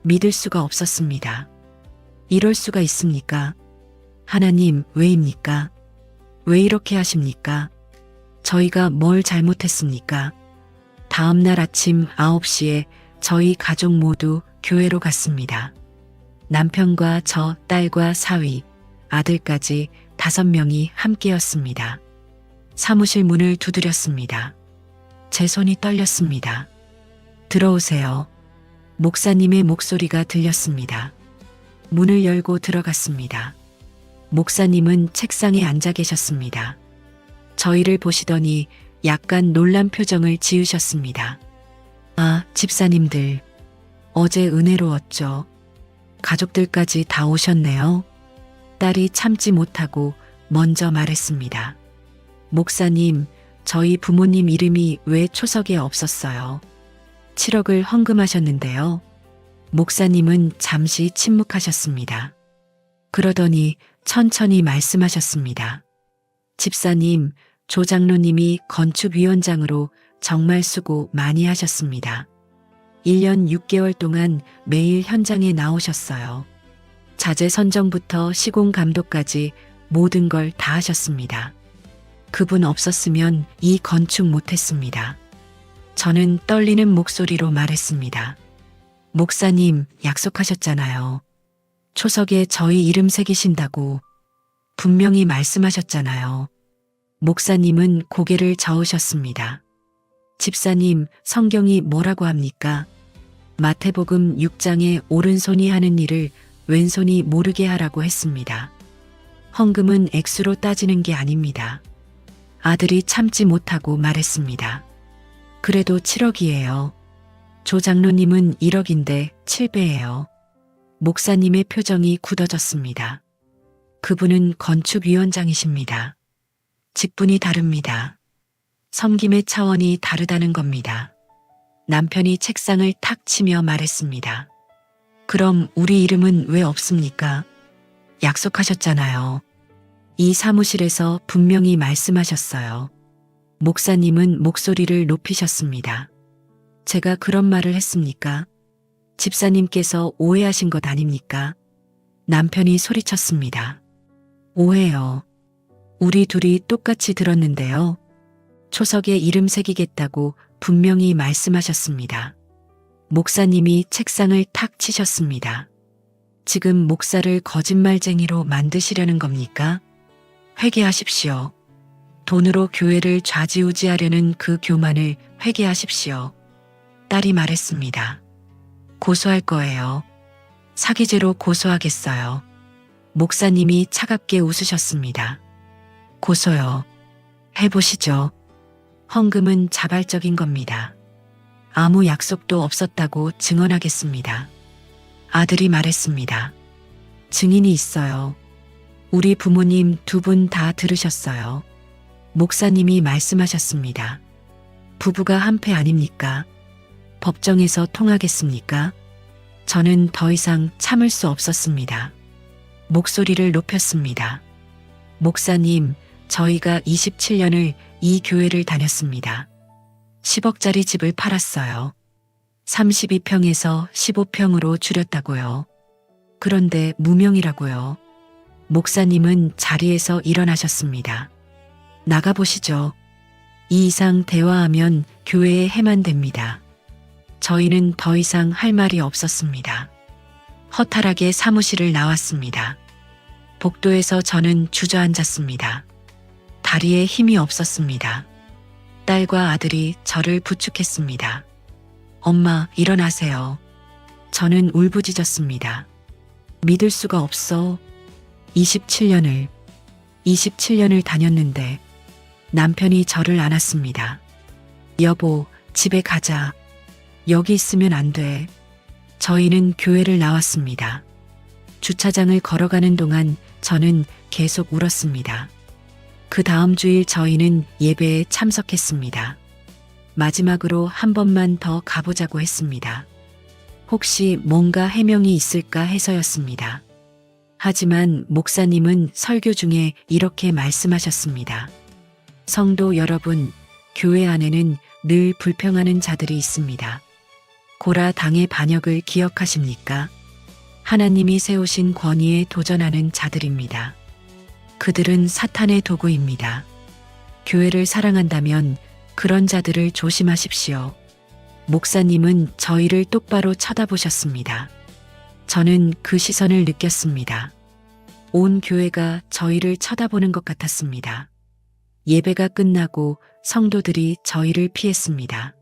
믿을 수가 없었습니다. 이럴 수가 있습니까? 하나님 왜입니까? 왜 이렇게 하십니까? 저희가 뭘 잘못했습니까? 다음 날 아침 9시에 저희 가족 모두 교회로 갔습니다. 남편과 저, 딸과 사위, 아들까지 5명이 함께였습니다. 사무실 문을 두드렸습니다. 제 손이 떨렸습니다. 들어오세요. 목사님의 목소리가 들렸습니다. 문을 열고 들어갔습니다. 목사님은 책상에 앉아 계셨습니다. 저희를 보시더니 약간 놀란 표정을 지으셨습니다. 아, 집사님들. 어제 은혜로웠죠. 가족들까지 다 오셨네요. 딸이 참지 못하고 먼저 말했습니다. 목사님, 저희 부모님 이름이 왜 초석에 없었어요? 7억을 헌금하셨는데요. 목사님은 잠시 침묵하셨습니다. 그러더니 천천히 말씀하셨습니다. 집사님, 조 장로님이 건축위원장으로 정말 수고 많이 하셨습니다. 1년 6개월 동안 매일 현장에 나오셨어요. 자재 선정부터 시공 감독까지 모든 걸 다 하셨습니다. 그분 없었으면 이 건축 못했습니다. 저는 떨리는 목소리로 말했습니다. 목사님, 약속하셨잖아요. 초석에 저희 이름 새기신다고 분명히 말씀하셨잖아요. 목사님은 고개를 저으셨습니다. 집사님, 성경이 뭐라고 합니까? 마태복음 6장에 오른손이 하는 일을 왼손이 모르게 하라고 했습니다. 헌금은 액수로 따지는 게 아닙니다. 아들이 참지 못하고 말했습니다. 그래도 7억이에요. 조 장로님은 1억인데 7배예요. 목사님의 표정이 굳어졌습니다. 그분은 건축위원장이십니다. 직분이 다릅니다. 섬김의 차원이 다르다는 겁니다. 남편이 책상을 탁 치며 말했습니다. 그럼 우리 이름은 왜 없습니까? 약속하셨잖아요. 이 사무실에서 분명히 말씀하셨어요. 목사님은 목소리를 높이셨습니다. 제가 그런 말을 했습니까? 집사님께서 오해하신 것 아닙니까? 남편이 소리쳤습니다. 오해요. 우리 둘이 똑같이 들었는데요. 초석에 이름 새기겠다고 분명히 말씀하셨습니다. 목사님이 책상을 탁 치셨습니다. 지금 목사를 거짓말쟁이로 만드시려는 겁니까? 회개하십시오. 돈으로 교회를 좌지우지하려는 그 교만을 회개하십시오. 딸이 말했습니다. 고소할 거예요. 사기죄로 고소하겠어요. 목사님이 차갑게 웃으셨습니다. 고소요. 해보시죠. 헌금은 자발적인 겁니다. 아무 약속도 없었다고 증언하겠습니다. 아들이 말했습니다. 증인이 있어요. 우리 부모님 두 분 다 들으셨어요. 목사님이 말씀하셨습니다. 부부가 한패 아닙니까? 법정에서 통하겠습니까? 저는 더 이상 참을 수 없었습니다. 목소리를 높였습니다. 목사님, 저희가 27년을 이 교회를 다녔습니다. 10억짜리 집을 팔았어요. 32평에서 15평으로 줄였다고요. 그런데 무명이라고요. 목사님은 자리에서 일어나셨습니다. 나가보시죠. 이 이상 대화하면 교회에 해만 됩니다. 저희는 더 이상 할 말이 없었습니다. 허탈하게 사무실을 나왔습니다. 복도에서 저는 주저앉았습니다. 다리에 힘이 없었습니다. 딸과 아들이 저를 부축했습니다. 엄마, 일어나세요. 저는 울부짖었습니다. 믿을 수가 없어. 27년을 다녔는데 남편이 저를 안았습니다. 여보, 집에 가자. 여기 있으면 안 돼. 저희는 교회를 나왔습니다. 주차장을 걸어가는 동안 저는 계속 울었습니다. 그 다음 주일 저희는 예배에 참석했습니다. 마지막으로 한 번만 더 가보자고 했습니다. 혹시 뭔가 해명이 있을까 해서였습니다. 하지만 목사님은 설교 중에 이렇게 말씀하셨습니다. 성도 여러분, 교회 안에는 늘 불평하는 자들이 있습니다. 고라 당의 반역을 기억하십니까? 하나님이 세우신 권위에 도전하는 자들입니다. 그들은 사탄의 도구입니다. 교회를 사랑한다면 그런 자들을 조심하십시오. 목사님은 저희를 똑바로 쳐다보셨습니다. 저는 그 시선을 느꼈습니다. 온 교회가 저희를 쳐다보는 것 같았습니다. 예배가 끝나고 성도들이 저희를 피했습니다.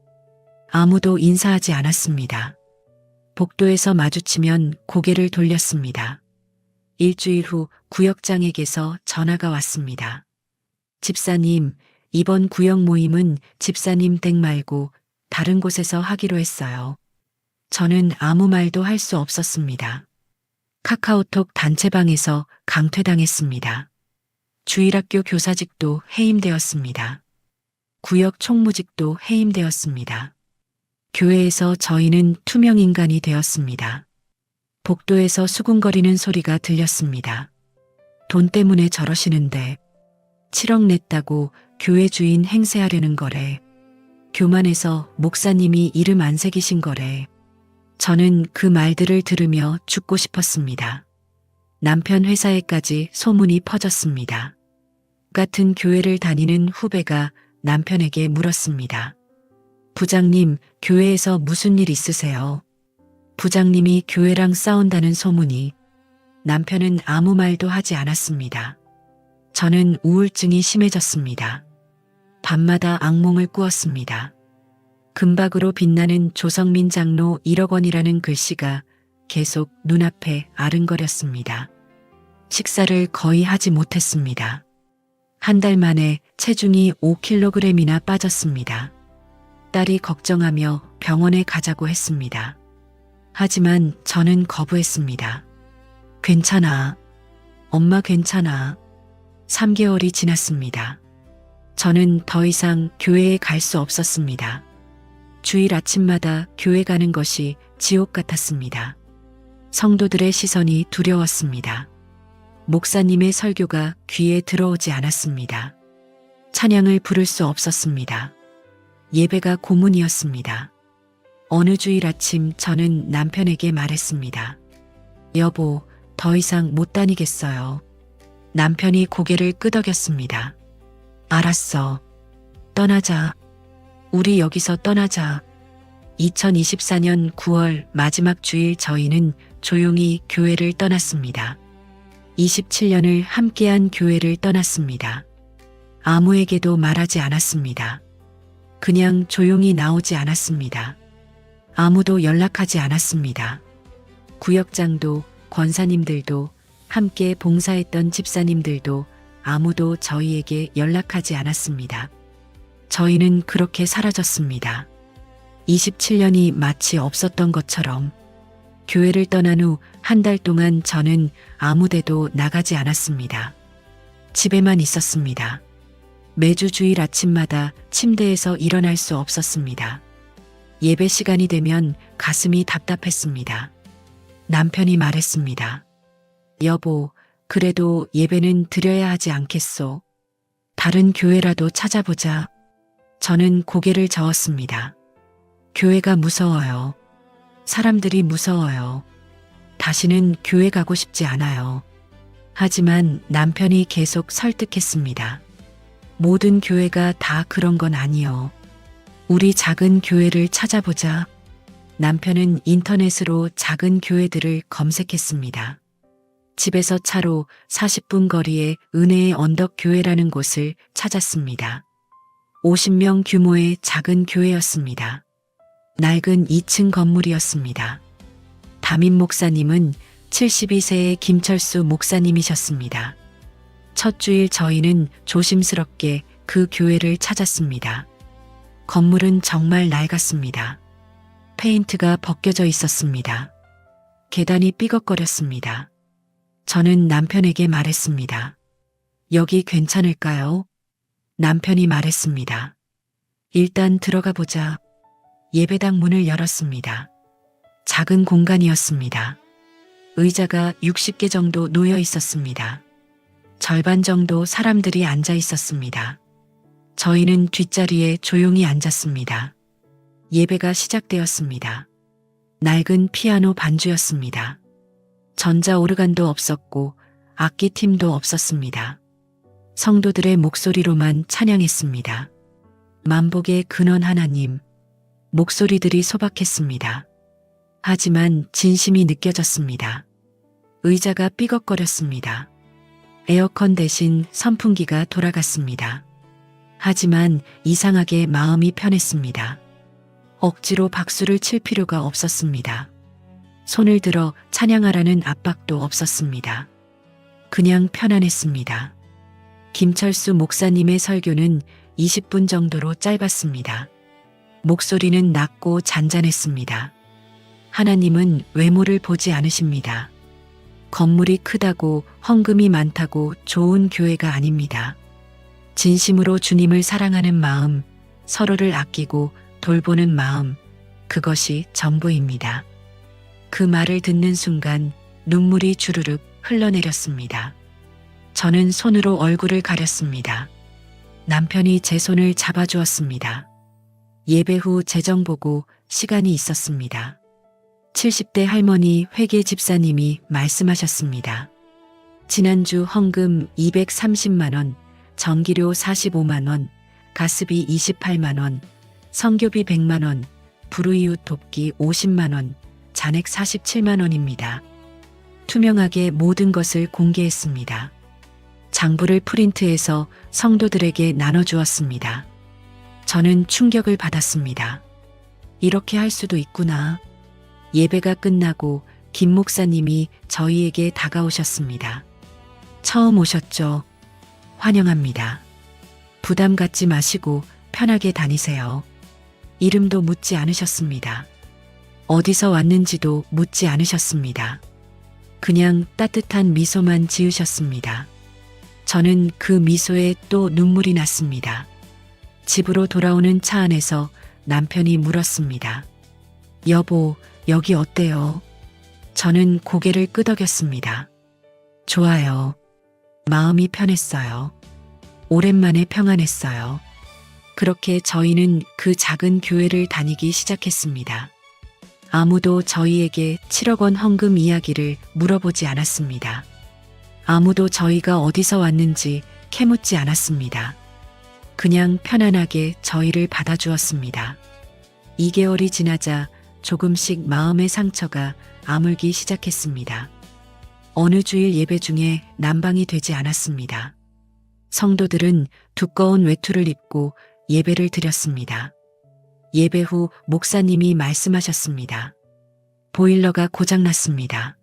아무도 인사하지 않았습니다. 복도에서 마주치면 고개를 돌렸습니다. 일주일 후 구역장에게서 전화가 왔습니다. 집사님, 이번 구역 모임은 집사님 댁 말고 다른 곳에서 하기로 했어요. 저는 아무 말도 할 수 없었습니다. 카카오톡 단체방에서 강퇴당했습니다. 주일학교 교사직도 해임되었습니다. 구역 총무직도 해임되었습니다. 교회에서 저희는 투명인간이 되었습니다. 복도에서 수군거리는 소리가 들렸습니다. 돈 때문에 저러시는데 7억 냈다고 교회 주인 행세하려는 거래. 교만해서 목사님이 이름 안 새기신 거래. 저는 그 말들을 들으며 죽고 싶었습니다. 남편 회사에까지 소문이 퍼졌습니다. 같은 교회를 다니는 후배가 남편에게 물었습니다. 부장님, 교회에서 무슨 일 있으세요? 부장님이 교회랑 싸운다는 소문이. 남편은 아무 말도 하지 않았습니다. 저는 우울증이 심해졌습니다. 밤마다 악몽을 꾸었습니다. 금박으로 빛나는 조성민 장로 1억 원이라는 글씨가 계속 눈앞에 아른거렸습니다. 식사를 거의 하지 못했습니다. 한 달 만에 체중이 5kg이나 빠졌습니다. 딸이 걱정하며 병원에 가자고 했습니다. 하지만 저는 거부했습니다. 괜찮아. 엄마 괜찮아. 3개월이 지났습니다. 저는 더 이상 교회에 갈 수 없었습니다. 주일 아침마다 교회 가는 것이 지옥 같았습니다. 성도들의 시선이 두려웠습니다. 목사님의 설교가 귀에 들어오지 않았습니다. 찬양을 부를 수 없었습니다. 예배가 고문이었습니다. 어느 주일 아침 저는 남편에게 말했습니다. 여보, 더 이상 못 다니겠어요. 남편이 고개를 끄덕였습니다. 알았어. 떠나자. 우리 여기서 떠나자. 2024년 9월 마지막 주일 저희는 조용히 교회를 떠났습니다. 27년을 함께한 교회를 떠났습니다. 아무에게도 말하지 않았습니다. 그냥 조용히 나오지 않았습니다. 아무도 연락하지 않았습니다. 구역장도 권사님들도 함께 봉사했던 집사님들도 아무도 저희에게 연락하지 않았습니다. 저희는 그렇게 사라졌습니다. 27년이 마치 없었던 것처럼. 교회를 떠난 후 한 달 동안 저는 아무데도 나가지 않았습니다. 집에만 있었습니다. 매주 주일 아침마다 침대에서 일어날 수 없었습니다. 예배 시간이 되면 가슴이 답답했습니다. 남편이 말했습니다. 여보, 그래도 예배는 드려야 하지 않겠소? 다른 교회라도 찾아보자. 저는 고개를 저었습니다. 교회가 무서워요. 사람들이 무서워요. 다시는 교회 가고 싶지 않아요. 하지만 남편이 계속 설득했습니다. 모든 교회가 다 그런 건 아니요. 우리 작은 교회를 찾아보자. 남편은 인터넷으로 작은 교회들을 검색했습니다. 집에서 차로 40분 거리에 은혜의 언덕 교회라는 곳을 찾았습니다. 50명 규모의 작은 교회였습니다. 낡은 2층 건물이었습니다. 담임 목사님은 72세의 김철수 목사님이셨습니다. 첫 주일 저희는 조심스럽게 그 교회를 찾았습니다. 건물은 정말 낡았습니다. 페인트가 벗겨져 있었습니다. 계단이 삐걱거렸습니다. 저는 남편에게 말했습니다. 여기 괜찮을까요? 남편이 말했습니다. 일단 들어가 보자. 예배당 문을 열었습니다. 작은 공간이었습니다. 의자가 60개 정도 놓여 있었습니다. 절반 정도 사람들이 앉아 있었습니다. 저희는 뒷자리에 조용히 앉았습니다. 예배가 시작되었습니다. 낡은 피아노 반주였습니다. 전자 오르간도 없었고 악기팀도 없었습니다. 성도들의 목소리로만 찬양했습니다. 만복의 근원 하나님. 목소리들이 소박했습니다. 하지만 진심이 느껴졌습니다. 의자가 삐걱거렸습니다. 에어컨 대신 선풍기가 돌아갔습니다. 하지만 이상하게 마음이 편했습니다. 억지로 박수를 칠 필요가 없었습니다. 손을 들어 찬양하라는 압박도 없었습니다. 그냥 편안했습니다. 김철수 목사님의 설교는 20분 정도로 짧았습니다. 목소리는 낮고 잔잔했습니다. 하나님은 외모를 보지 않으십니다. 건물이 크다고 헌금이 많다고 좋은 교회가 아닙니다. 진심으로 주님을 사랑하는 마음, 서로를 아끼고 돌보는 마음, 그것이 전부입니다. 그 말을 듣는 순간 눈물이 주르륵 흘러내렸습니다. 저는 손으로 얼굴을 가렸습니다. 남편이 제 손을 잡아주었습니다. 예배 후 재정 보고 시간이 있었습니다. 70대 할머니 회계 집사님이 말씀하셨습니다. 지난주 헌금 230만 원, 전기료 45만 원, 가스비 28만 원, 성교비 100만 원, 불우이웃 돕기 50만 원, 잔액 47만 원입니다. 투명하게 모든 것을 공개했습니다. 장부를 프린트해서 성도들에게 나눠주었습니다. 저는 충격을 받았습니다. 이렇게 할 수도 있구나. 예배가 끝나고 김 목사님이 저희에게 다가오셨습니다. 처음 오셨죠? 환영합니다. 부담 갖지 마시고 편하게 다니세요. 이름도 묻지 않으셨습니다. 어디서 왔는지도 묻지 않으셨습니다. 그냥 따뜻한 미소만 지으셨습니다. 저는 그 미소에 또 눈물이 났습니다. 집으로 돌아오는 차 안에서 남편이 물었습니다. 여보, 여기 어때요? 저는 고개를 끄덕였습니다. 좋아요. 마음이 편했어요. 오랜만에 평안했어요. 그렇게 저희는 그 작은 교회를 다니기 시작했습니다. 아무도 저희에게 7억 원 헌금 이야기를 물어보지 않았습니다. 아무도 저희가 어디서 왔는지 캐묻지 않았습니다. 그냥 편안하게 저희를 받아주었습니다. 2개월이 지나자 조금씩 마음의 상처가 아물기 시작했습니다. 어느 주일 예배 중에 난방이 되지 않았습니다. 성도들은 두꺼운 외투를 입고 예배를 드렸습니다. 예배 후 목사님이 말씀하셨습니다. 보일러가 고장났습니다.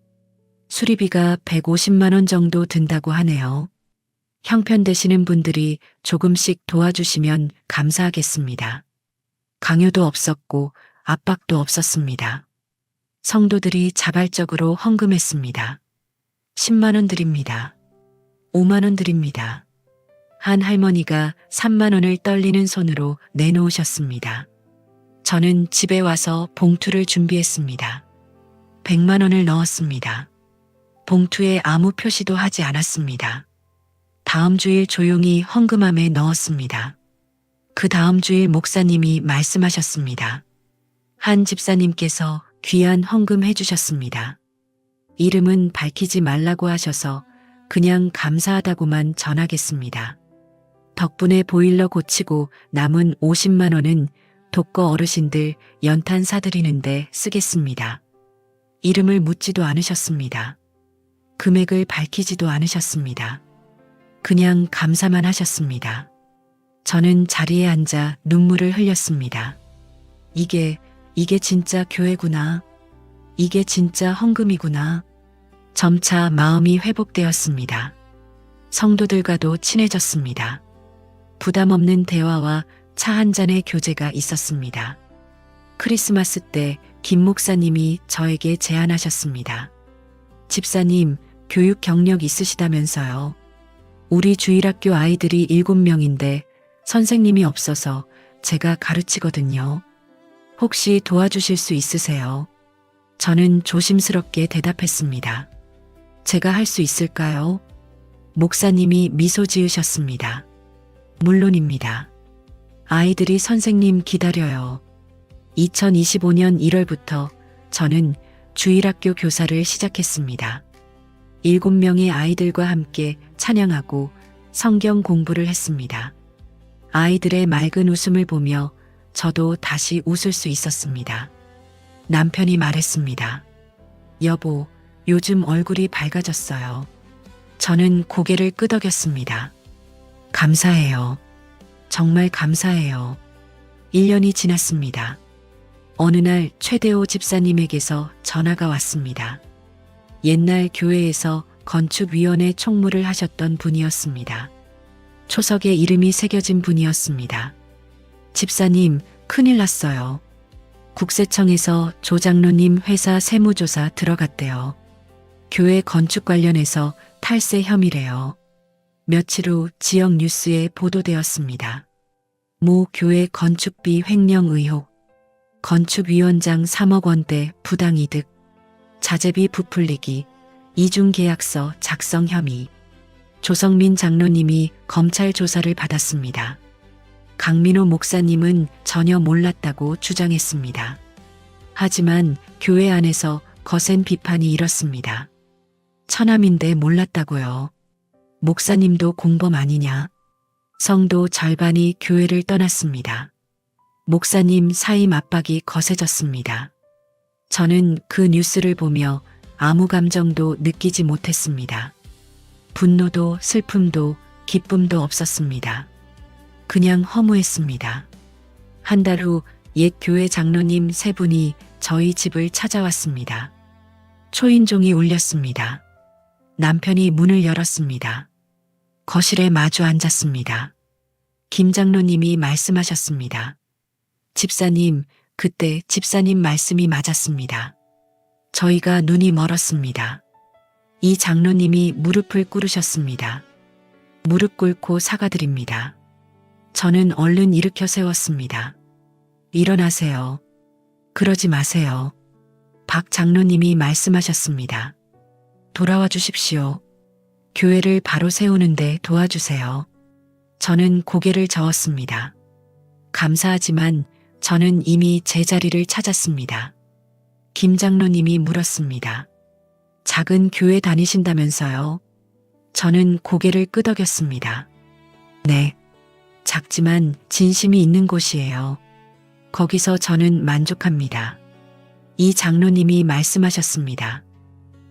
수리비가 150만 원 정도 든다고 하네요. 형편되시는 분들이 조금씩 도와주시면 감사하겠습니다. 강요도 없었고 압박도 없었습니다. 성도들이 자발적으로 헌금했습니다. 10만 원 드립니다. 5만 원 드립니다. 한 할머니가 3만 원을 떨리는 손으로 내놓으셨습니다. 저는 집에 와서 봉투를 준비했습니다. 100만 원을 넣었습니다. 봉투에 아무 표시도 하지 않았습니다. 다음 주일 조용히 헌금함에 넣었습니다. 그 다음 주일 목사님이 말씀하셨습니다. 한 집사님께서 귀한 헌금 해주셨습니다. 이름은 밝히지 말라고 하셔서 그냥 감사하다고만 전하겠습니다. 덕분에 보일러 고치고 남은 50만 원은 독거 어르신들 연탄 사드리는데 쓰겠습니다. 이름을 묻지도 않으셨습니다. 금액을 밝히지도 않으셨습니다. 그냥 감사만 하셨습니다. 저는 자리에 앉아 눈물을 흘렸습니다. 이게 진짜 교회구나. 이게 진짜 헌금이구나. 점차 마음이 회복되었습니다. 성도들과도 친해졌습니다. 부담 없는 대화와 차 한 잔의 교제가 있었습니다. 크리스마스 때 김 목사님이 저에게 제안하셨습니다. 집사님, 교육 경력 있으시다면서요. 우리 주일학교 아이들이 7명인데 선생님이 없어서 제가 가르치거든요. 혹시 도와주실 수 있으세요? 저는 조심스럽게 대답했습니다. 제가 할 수 있을까요? 목사님이 미소 지으셨습니다. 물론입니다. 아이들이 선생님 기다려요. 2025년 1월부터 저는 주일학교 교사를 시작했습니다. 7명의 아이들과 함께 찬양하고 성경 공부를 했습니다. 아이들의 맑은 웃음을 보며 저도 다시 웃을 수 있었습니다. 남편이 말했습니다. 여보, 요즘 얼굴이 밝아졌어요. 저는 고개를 끄덕였습니다. 감사해요. 정말 감사해요. 1년이 지났습니다. 어느 날 최대호 집사님에게서 전화가 왔습니다. 옛날 교회에서 건축위원회 총무를 하셨던 분이었습니다. 초석에 이름이 새겨진 분이었습니다. 집사님, 큰일 났어요. 국세청에서 조 장로님 회사 세무조사 들어갔대요. 교회 건축 관련해서 탈세 혐의래요. 며칠 후 지역 뉴스에 보도되었습니다. 모 교회 건축비 횡령 의혹, 건축위원장 3억 원대 부당이득, 자재비 부풀리기, 이중계약서 작성 혐의. 조성민 장로님이 검찰 조사를 받았습니다. 강민호 목사님은 전혀 몰랐다고 주장했습니다. 하지만 교회 안에서 거센 비판이 일었습니다. 처남인데 몰랐다고요. 목사님도 공범 아니냐. 성도 절반이 교회를 떠났습니다. 목사님 사임 압박이 거세졌습니다. 저는 그 뉴스를 보며 아무 감정도 느끼지 못했습니다. 분노도 슬픔도 기쁨도 없었습니다. 그냥 허무했습니다. 한 달 후 옛 교회 장로님 세 분이 저희 집을 찾아왔습니다. 초인종이 울렸습니다. 남편이 문을 열었습니다. 거실에 마주 앉았습니다. 김 장로님이 말씀하셨습니다. 집사님, 그때 집사님 말씀이 맞았습니다. 저희가 눈이 멀었습니다. 이 장로님이 무릎을 꿇으셨습니다. 무릎 꿇고 사과드립니다. 저는 얼른 일으켜 세웠습니다. 일어나세요. 그러지 마세요. 박 장로님이 말씀하셨습니다. 돌아와 주십시오. 교회를 바로 세우는데 도와주세요. 저는 고개를 저었습니다. 감사하지만 저는 이미 제 자리를 찾았습니다. 김 장로님이 물었습니다. 작은 교회 다니신다면서요? 저는 고개를 끄덕였습니다. 네. 작지만 진심이 있는 곳이에요. 거기서 저는 만족합니다. 이 장로님이 말씀하셨습니다.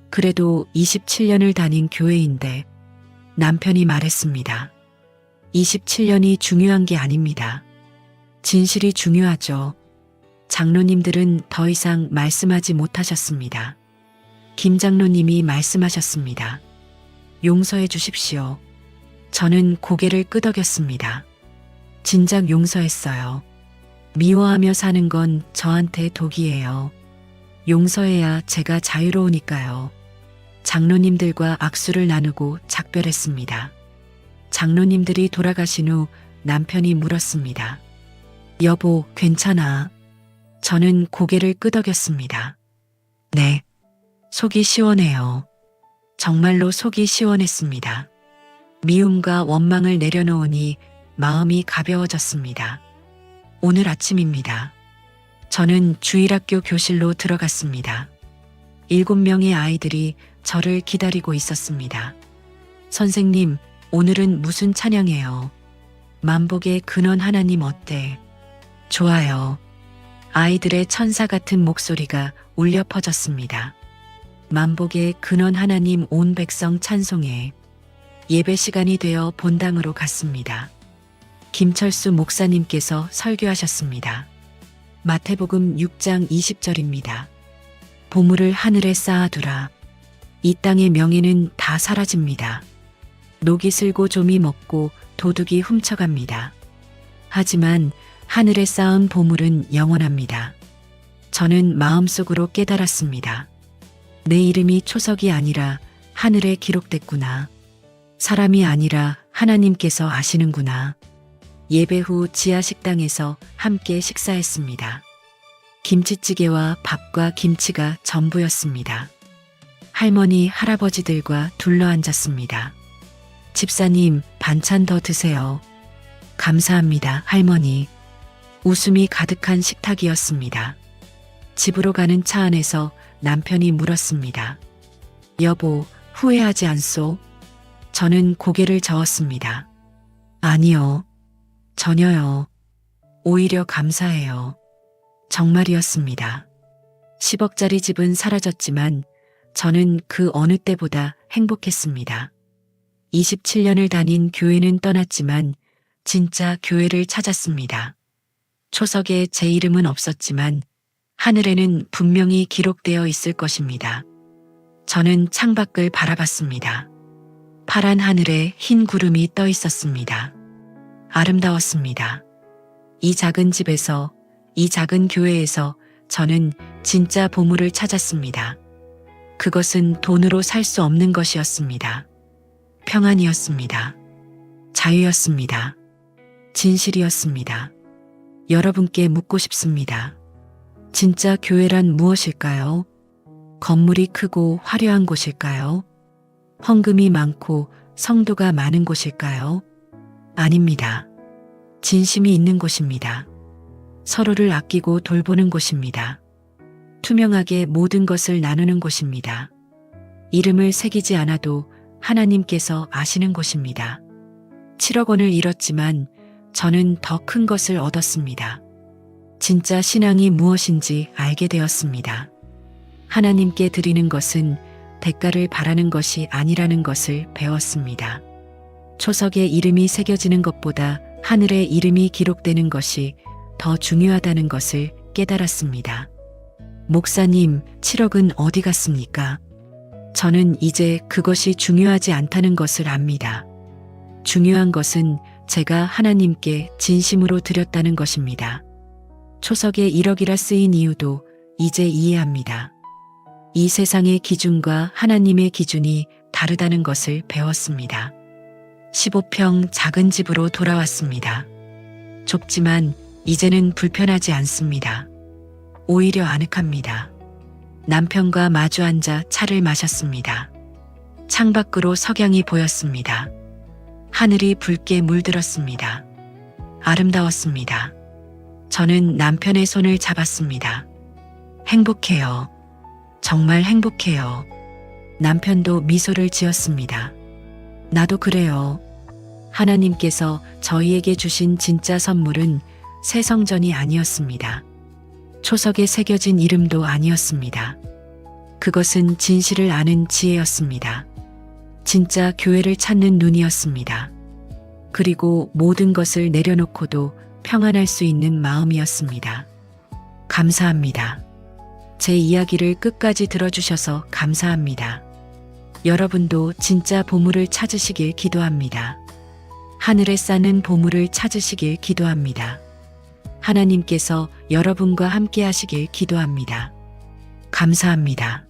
그래도 27년을 다닌 교회인데 남편이 말했습니다. 27년이 중요한 게 아닙니다. 진실이 중요하죠. 장로님들은 더 이상 말씀하지 못하셨습니다. 김 장로님이 말씀하셨습니다. 용서해 주십시오. 저는 고개를 끄덕였습니다. 진작 용서했어요. 미워하며 사는 건 저한테 독이에요. 용서해야 제가 자유로우니까요. 장로님들과 악수를 나누고 작별했습니다. 장로님들이 돌아가신 후 남편이 물었습니다. 여보, 괜찮아? 저는 고개를 끄덕였습니다. 네. 속이 시원해요. 정말로 속이 시원했습니다. 미움과 원망을 내려놓으니 마음이 가벼워졌습니다. 오늘 아침입니다. 저는 주일학교 교실로 들어갔습니다. 7명의 아이들이 저를 기다리고 있었습니다. 선생님, 오늘은 무슨 찬양이에요? 만복의 근원 하나님 어때? 좋아요. 아이들의 천사 같은 목소리가 울려 퍼졌습니다. 만복의 근원 하나님 온 백성 찬송해. 예배 시간이 되어 본당으로 갔습니다. 김철수 목사님께서 설교하셨습니다. 마태복음 6장 20절입니다. 보물을 하늘에 쌓아두라. 이 땅의 명예는 다 사라집니다. 녹이 슬고 좀이 먹고 도둑이 훔쳐갑니다. 하지만 하늘에 쌓은 보물은 영원합니다. 저는 마음속으로 깨달았습니다. 내 이름이 초석이 아니라 하늘에 기록됐구나. 사람이 아니라 하나님께서 아시는구나. 예배 후 지하 식당에서 함께 식사했습니다. 김치찌개와 밥과 김치가 전부였습니다. 할머니, 할아버지들과 둘러앉았습니다. 집사님, 반찬 더 드세요. 감사합니다, 할머니. 웃음이 가득한 식탁이었습니다. 집으로 가는 차 안에서 남편이 물었습니다. 여보, 후회하지 않소? 저는 고개를 저었습니다. 아니요. 전혀요. 오히려 감사해요. 정말이었습니다. 10억짜리 집은 사라졌지만 저는 그 어느 때보다 행복했습니다. 27년을 다닌 교회는 떠났지만 진짜 교회를 찾았습니다. 초석에 제 이름은 없었지만 하늘에는 분명히 기록되어 있을 것입니다. 저는 창밖을 바라봤습니다. 파란 하늘에 흰 구름이 떠 있었습니다. 아름다웠습니다. 이 작은 집에서, 이 작은 교회에서 저는 진짜 보물을 찾았습니다. 그것은 돈으로 살 수 없는 것이었습니다. 평안이었습니다. 자유였습니다. 진실이었습니다. 여러분께 묻고 싶습니다. 진짜 교회란 무엇일까요? 건물이 크고 화려한 곳일까요? 헌금이 많고 성도가 많은 곳일까요? 아닙니다. 진심이 있는 곳입니다. 서로를 아끼고 돌보는 곳입니다. 투명하게 모든 것을 나누는 곳입니다. 이름을 새기지 않아도 하나님께서 아시는 곳입니다. 7억 원을 잃었지만 저는 더 큰 것을 얻었습니다. 진짜 신앙이 무엇인지 알게 되었습니다. 하나님께 드리는 것은 대가를 바라는 것이 아니라는 것을 배웠습니다. 초석에 이름이 새겨지는 것보다 하늘에 이름이 기록되는 것이 더 중요하다는 것을 깨달았습니다. 목사님, 7억은 어디 갔습니까? 저는 이제 그것이 중요하지 않다는 것을 압니다. 중요한 것은 제가 하나님께 진심으로 드렸다는 것입니다. 초석에 1억이라 쓰인 이유도 이제 이해합니다. 이 세상의 기준과 하나님의 기준이 다르다는 것을 배웠습니다. 15평 작은 집으로 돌아왔습니다. 좁지만 이제는 불편하지 않습니다. 오히려 아늑합니다. 남편과 마주 앉아 차를 마셨습니다. 창밖으로 석양이 보였습니다. 하늘이 붉게 물들었습니다. 아름다웠습니다. 저는 남편의 손을 잡았습니다. 행복해요. 정말 행복해요. 남편도 미소를 지었습니다. 나도 그래요. 하나님께서 저희에게 주신 진짜 선물은 새 성전이 아니었습니다. 초석에 새겨진 이름도 아니었습니다. 그것은 진실을 아는 지혜였습니다. 진짜 교회를 찾는 눈이었습니다. 그리고 모든 것을 내려놓고도 평안할 수 있는 마음이었습니다. 감사합니다. 제 이야기를 끝까지 들어주셔서 감사합니다. 여러분도 진짜 보물을 찾으시길 기도합니다. 하늘에 싸는 보물을 찾으시길 기도합니다. 하나님께서 여러분과 함께 하시길 기도합니다. 감사합니다.